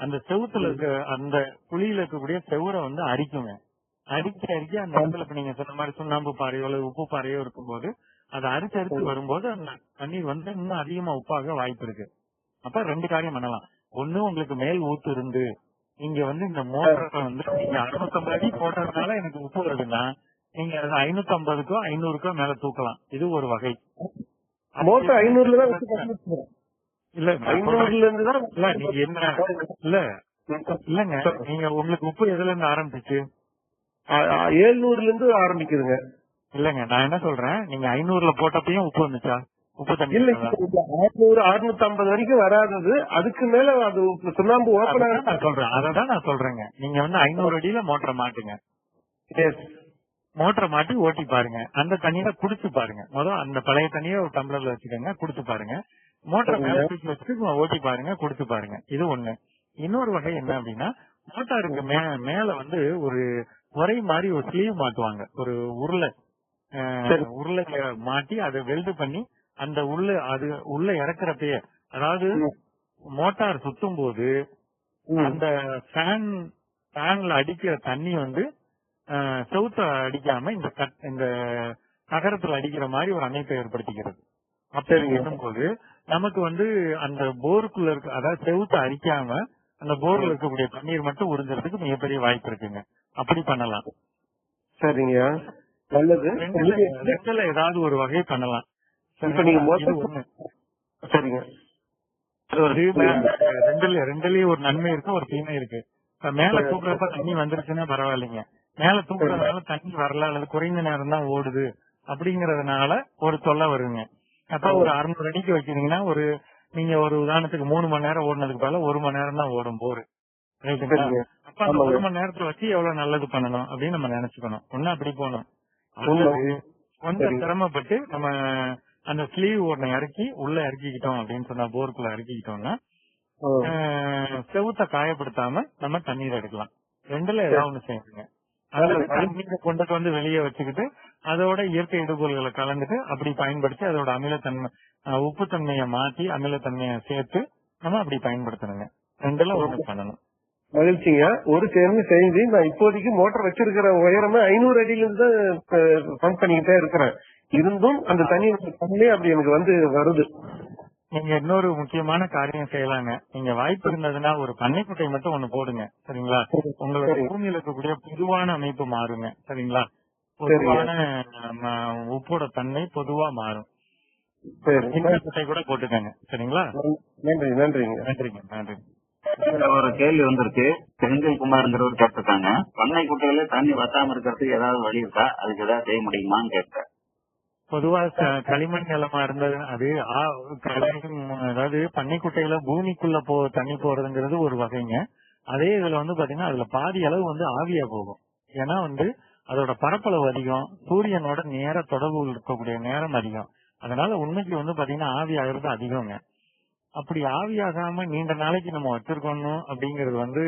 அந்த செவுத்துல இருக்க அந்த குழியில இருக்கக்கூடிய செவுரை வந்து அரிக்குங்க. அரிக்க அந்த இடத்துல இப்ப நீங்க சொன்ன மாதிரி சுண்ணாம்பு பாறையோ அல்லது உப்பு பாறையோ இருக்கும்போது அதை அரிச்சு வரும்போது அந்த தண்ணீர் வந்து இன்னும் அதிகமா உப்பாக வாய்ப்பு இருக்கு. அப்ப 2 காரியம் பண்ணலாம். ஒண்ணு, உங்களுக்கு மேல் ஊத்து இருந்து நீங்க வந்து இந்த மோட்டரை வந்து நீங்க 650 அடி போடுறதுனால எனக்கு உப்பு வருதுன்னா நீங்க 550க்கோ 500க்கோ மேல தூக்கலாம். இது ஒரு வகை. மோட்டர் 500ல தான் இல்ல 500ல இருந்து தான் நீங்க என்ன இல்லங்க, நீங்க உங்களுக்கு உப்பு எதுல இருந்து ஆரம்பிச்சு 700ல இருந்து ஆரம்பிக்குதுங்க. இல்லங்க, நான் என்ன சொல்றேன், நீங்க 500ல போட்டப்பையும் உப்பு வந்துச்சா? உப்பு தண்ணி இல்ல 600 650 வரைக்கும் வராதது. அதுக்கு மேல அது சுண்ணாம்பு ஓப்பன் நான் சொல்றேன். அததான் நான் சொல்றேங்க. நீங்க வந்து 500 அடியில மோட்டரை மாட்டுங்க. மோட்டரை மாட்டி ஓட்டி பாருங்க. அந்த தண்ணியில குடிச்சு பாருங்க. முதல்ல அந்த பழைய தண்ணியை ஒரு டம்ளர்ல வச்சுக்கோங்க, குடிச்சு பாருங்க. மோட்டரை மேல தூக்கி வச்சு ஓட்டி பாருங்க, குடிச்சு பாருங்க. இது ஒண்ணு. இன்னொரு வகை என்ன அப்படின்னா மோட்டாருக்கு மேல வந்து ஒரு உரை மாதிரி ஒரு ஸ்லீவ் மாட்டுவாங்க. ஒரு உருளை மாட்டி அதை வெல்டு பண்ணி அந்த உள்ள இறக்குறப்பயே, அதாவது மோட்டார் சுத்தும் போது அந்த ஃபேன்ல அடிக்கிற தண்ணி வந்து செவுத்த அடிக்காம இந்த நகரத்துல அடிக்கிற மாதிரி ஒரு அமைப்பை ஏற்படுத்திக்கிறது. அப்படி இருக்கும்போது நமக்கு வந்து அந்த போருக்குள்ள இருக்க, அதாவது செவுத்த அடிக்காம அந்த போர்ல இருக்கக்கூடிய தண்ணீர் மட்டும் உறிஞ்சறதுக்கு மிகப்பெரிய வாய்ப்பு இருக்குங்க. அப்படி பண்ணலாம். சரிங்க, நல்லது. 2ல ஏதாவது ஒரு வகை பண்ணலாம். சரிங்க. 2லயும் ஒரு நன்மை இருக்கு, ஒரு தீமை இருக்கு. மேல தூக்குறப்ப தண்ணி வந்துருச்சுன்னா பரவாயில்லைங்க. மேல தூக்குறதுனால தண்ணி வரல அல்லது குறைந்த நேரம் தான் ஓடுது அப்படிங்கறதுனால ஒரு தொல்லை வருங்க. அப்ப ஒரு 600 அடிக்கு வைக்கிறீங்கன்னா ஒரு நீங்க ஒரு உதாரணத்துக்கு 3 மணி நேரம் ஓடுனதுக்கு பதிலா 1 மணி நேரம் தான் ஓடும் போர். ரைட்டுங்களா? சரிங்க. அப்ப அந்த ஆமாங்க. 1 மணி நேரத்துல வச்சு எவ்வளவு நல்லது பண்ணணும் அப்படின்னு நம்ம நினைச்சுக்கணும். ஒண்ணு அப்படி போகணும். உண்மை. அல்லது கொஞ்சம் சரி. சிரமப்பட்டு நம்ம அந்த ஸ்லீவ் ஒண்ணு இறக்கி உள்ள இறக்கிக்கிட்டோம் அப்படின்னு சொன்னா போருக்குள்ள இறக்கிக்கிட்டோம்னா ஓ, செவுத்த காயப்படுத்தாம நம்ம தண்ணீர் எடுக்கலாம். ரெண்டுல ஏதாவது ஒண்ணு செய்யுங்க. அல்லது தண்ணீரை கொண்டுட்டு வந்து வெளியே வச்சுக்கிட்டு அதோட இயற்கை இடுபொருள்களை கலந்துட்டு அப்படி பயன்படுத்தி அதோட அமிலத்தன்மை உப்புத்தன்மையை மாற்றி அமிலத்தன்மையை சேர்த்து நம்ம அப்படி பயன்படுத்தணுங்க. ரெண்டுல ஒண்ணு பண்ணணும். மகிழ்ச்சிங்க. ஒரு சேர்ந்து செஞ்சு நான் இப்போதைக்கு மோட்டர் வச்சிருக்கிற உயரமே 500 அடியில இருந்து பம்ப் பண்ணிக்கிட்டே இருக்கிறேன். இருந்தும் அந்த தண்ணி அப்படி எனக்கு வந்து வருது. நீங்க இன்னொரு முக்கியமான காரியம் செய்யலாங்க. நீங்க வாய்ப்பு இருந்ததுன்னா ஒரு பண்ணைக்குட்டை மட்டும் ஒண்ணு போடுங்க. சரிங்களா? உங்களோட பூமியில இருக்கக்கூடிய பொதுவான அமைப்பு மாறுங்க. சரிங்களா? பொதுவான உப்போட தன்மை பொதுவா மாறும். குட்டை கூட போட்டுக்கங்க. சரிங்களா? நன்றி. நன்றிங்க. நன்றிங்க. நன்றி. ஒரு கேள்வி வந்திருக்கு. செந்தில் குமார்ங்கிறவர் கேட்டிருக்காங்க, பண்ணை குட்டையில தண்ணி வத்தாம இருக்கிறதுக்கு ஏதாவது வழி இருக்கா? அதுக்கு ஏதாவது செய்ய முடியுமான்னு கேட்க. பொதுவா களிமண் நிலமா இருந்தது அது அதாவது பண்ணைக்குட்டையில பூமிக்குள்ள தண்ணி போறதுங்கிறது ஒரு வகைங்க. அதே இதுல வந்து பாத்தீங்கன்னா அதுல பாதி அளவு வந்து ஆவியா போகும். ஏன்னா வந்து அதோட பரப்பளவு அதிகம், சூரியனோட நேர தொடர்பு இருக்கக்கூடிய நேரம் அதிகம். அதனால உண்மைக்கு வந்து பாத்தீங்கன்னா ஆவி ஆகிறது அதிகங்க. அப்படி ஆவியாகாம நீண்ட நாளைக்கு நம்ம வச்சிருக்கணும் அப்படிங்கறது வந்து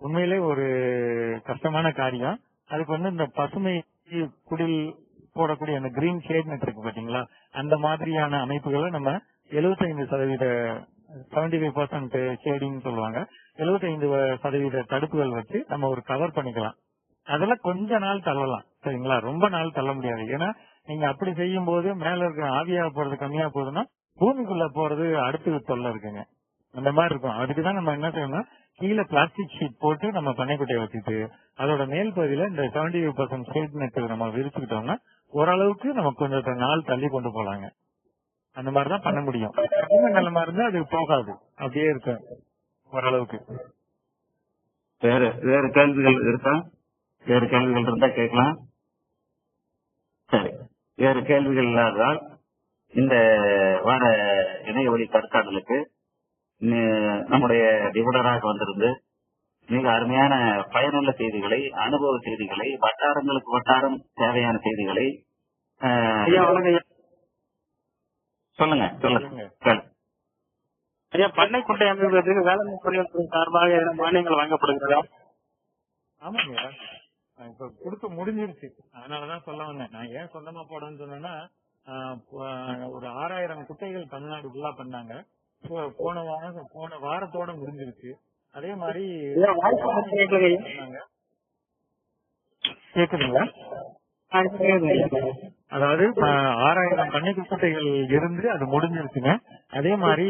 உண்மையிலே ஒரு கஷ்டமான காரியம். அதுக்கு வந்து இந்த பசுமை குடில் போடக்கூடிய அந்த கிரீன் ஷேட் நெட் இருக்கு பாத்தீங்களா, அந்த மாதிரியான அமைப்புகளை நம்ம 75% ஷேடிங் சொல்லுவாங்க, 75% தடுப்புகள் வச்சு நம்ம ஒரு கவர் பண்ணிக்கலாம். அதெல்லாம் கொஞ்ச நாள் தள்ளலாம். சரிங்களா? ரொம்ப நாள் தள்ள முடியாது. ஏன்னா நீங்க அப்படி செய்யும் போது மேல இருக்க ஆவியா போறது கம்மியா போகுதுன்னா பூமிக்குள்ள போறது அடுத்து தொல்லை இருக்குங்க. அந்த மாதிரி இருக்கும். அதுக்குதான் நம்ம என்ன செய்யணும்னா கீழே பிளாஸ்டிக் ஷீட் போட்டு நம்ம பண்ணைக்குட்டையை வச்சுட்டு அதோட மேல் பகுதியில இந்த 75% ஷேட் நெட் நம்ம விரிச்சுக்கிட்டோம்னா ஓரளவுக்கு நம்ம கொஞ்சம் நாள் தள்ளி கொண்டு போலாங்க. அந்த மாதிரிதான் பண்ண முடியும். கடின நிலமா இருந்தா அது போகாது, அப்படியே இருக்கும் ஓரளவுக்கு. வேறு கேள்விகள் இருக்கா? வேறு கேள்விகள் இருந்தா கேட்கலாம். சரி, வேறு கேள்விகள் இல்லாததால் இந்த வார இணைய வழி கருத்தாடலுக்கு நம்முடைய நிபுணராக வந்திருந்து மிக அருமையான பயனுள்ள செய்திகளை, அனுபவ செய்திகளை, வட்டாரங்களுக்கு வட்டாரம் தேவையான செய்திகளை சொல்லுங்க. ஐயா, பண்ணை குட்டை அமைப்பதற்கு வேளாண் பொறியியல் துறை சார்பாக மானியங்கள் வழங்கப்படுகிறதா? ஆமாங்க, இப்ப கொடுத்து முடிஞ்சிருச்சு. அதனாலதான் சொல்ல வந்தேன். நான் ஏன் சொந்தமா போடணும்னு சொன்னேன்னா ஒரு 6000 குட்டைகள் தமிழ்நாடு ஃபுல்லா பண்ணாங்க. போன வாரத்தோட முடிஞ்சிருச்சு. அதே மாதிரி கேக்குதுங்களா? அதாவது 6000 பண்ணை குட்டைகள் இருந்து அது முடிஞ்சிருச்சுங்க. அதே மாதிரி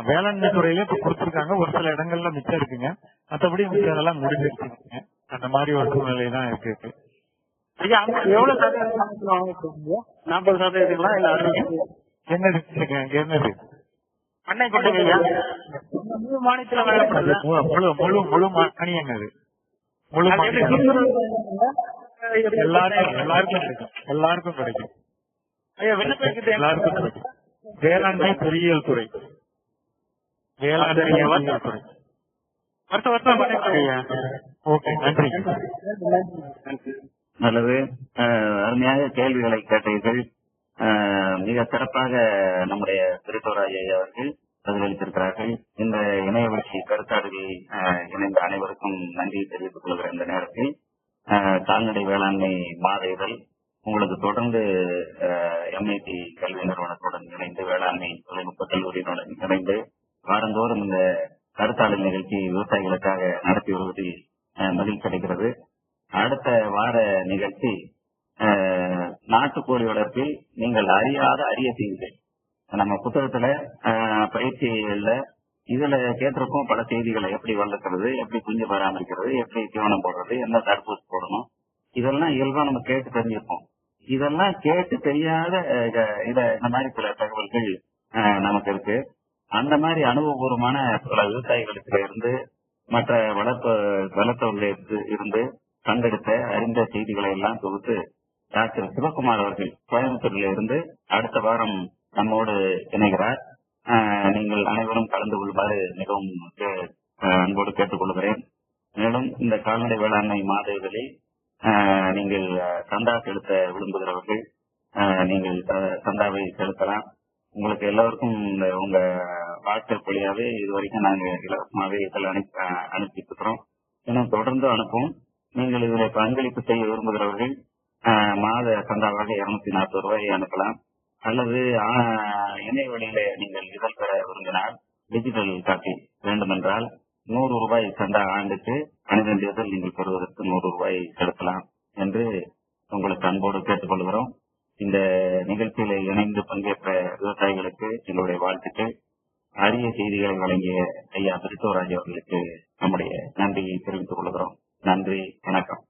வேளாண்மை துறையில இப்ப கொடுத்திருக்காங்க. ஒரு சில இடங்கள்ல மிச்சம் இருக்குங்க. மற்றபடி மிச்சம் முடிஞ்சிருச்சுங்க. அந்த மாதிரி ஒரு சூழ்நிலை தான் இருக்கு. ஐயா, எவ்வளவு சதவீதம் 40%? என்னது பண்ணை குட்டைங்க முழு மாநிலத்தில் வழங்கப்படுது. முழு மானி என்னது? முழு எல்லாருக்கும் கிடைக்கும். ஐயா, விண்ணப்பிக்கிட்டு எல்லாருக்கும் கிடைக்கும். வேளாண்மை பொறியியல் துறை, வேளாண்மை பொறியியல் துறை வருஷம் பண்ணிருக்காங்க. ஓகே, நன்றி. நல்லது. அருமையாக கேள்விகளை கேட்டீர்கள். மிக சிறப்பாக நம்முடைய திருத்தோராஜ் ஐயா அவர்கள் பதிலளித்திருக்கிறார்கள். இந்த இணையவழி கருத்தாடுகளில் இணைந்த அனைவருக்கும் நன்றி தெரிவித்துக் கொள்கிற இந்த நேரத்தில் கால்நடை வேளாண்மை மாத இதழ் உங்களுக்கு தொடர்ந்து எம்ஐடி கல்வி நிறுவனத்துடன் இணைந்து வேளாண்மை தொழில்நுட்ப கல்லூரியுடன் இணைந்து வாரந்தோறும் இந்த கருத்தாடல் நிகழ்ச்சி விவசாயிகளுக்காக நடத்தி வருவதில் மகிழ்ச்சி அடைகிறது. அடுத்த வார நிகழ்ச்சி நாட்டுக்கோழி வளர்ப்பில் நீங்கள் அறியாத அரிய செய்திகள். நம்ம புத்தகத்துல பயிற்சிகள்ல இதுல கேட்டிருக்கோம் பல செய்திகளை. எப்படி வளர்க்கிறது, எப்படி குஞ்சு பராமரிக்கிறது, எப்படி தீவனம் போடுறது, என்ன தடுப்பூசி போடணும், இதெல்லாம் இயல்பா நம்ம கேட்டு தெரிஞ்சிருப்போம். இதெல்லாம் கேட்டு தெரியாத இந்த மாதிரி சில தகவல்கள் நமக்கு இருக்கு. அந்த மாதிரி அனுபவபூர்வமான பல விவசாயிகளுக்கு இருந்து மற்ற வளர்த்தவர்களுக்கு இருந்து கண்டெடுத்த அறிந்த செய்திகளை எல்லாம் தொகுத்து டாக்டர் சிவகுமார் அவர்கள் கோயம்புத்தூரில் இருந்து அடுத்த வாரம் நம்மோடு இணைகிறார். நீங்கள் அனைவரும் கலந்து கொள்ளுமாறு மிகவும் அன்போடு கேட்டுக் கொள்கிறேன். மேலும் இந்த கால்நடை வேளாண்மை மாத இதழில் நீங்கள் சந்தா செலுத்த விரும்புகிறவர்கள் நீங்கள் சந்தாவை செலுத்தலாம். உங்களுக்கு எல்லாருக்கும் உங்க வாட்ஸ்அப் வழியாவே இதுவரைக்கும் நாங்க இலவசமாவே இதெல்லாம் அனுப்பிட்டு இருக்கிறோம். இன்னும் தொடர்ந்து அனுப்புவோம். நீங்கள் இதுல பங்களிப்பு செய்ய விரும்புகிறவர்கள் மாத சந்தாவாக 240 ரூபாயை அனுப்பலாம். அல்லது இணைய வழியில நீங்கள் இதழ் பெற விரும்பினால் டிஜிட்டல் காப்பி வேண்டுமென்றால் 100 ரூபாய் சந்தா ஆண்டுக்கு 12 இதழ் நீங்கள் பெறுவதற்கு 100 ரூபாய் செலுத்தலாம் என்று உங்களுக்கு அன்போடு கேட்டுக்கொள்கிறோம். இந்த நிகழ்ச்சியில இணைந்து பங்கேற்ற விவசாயிகளுக்கு எங்களுடைய வாழ்த்துக்கள். அரிய செய்திகளை வழங்கிய ஐயா பிரிட்டோராஜ் அவர்களுக்கு நம்முடைய நன்றியை தெரிவித்துக் கொள்கிறோம். நன்றி, வணக்கம்.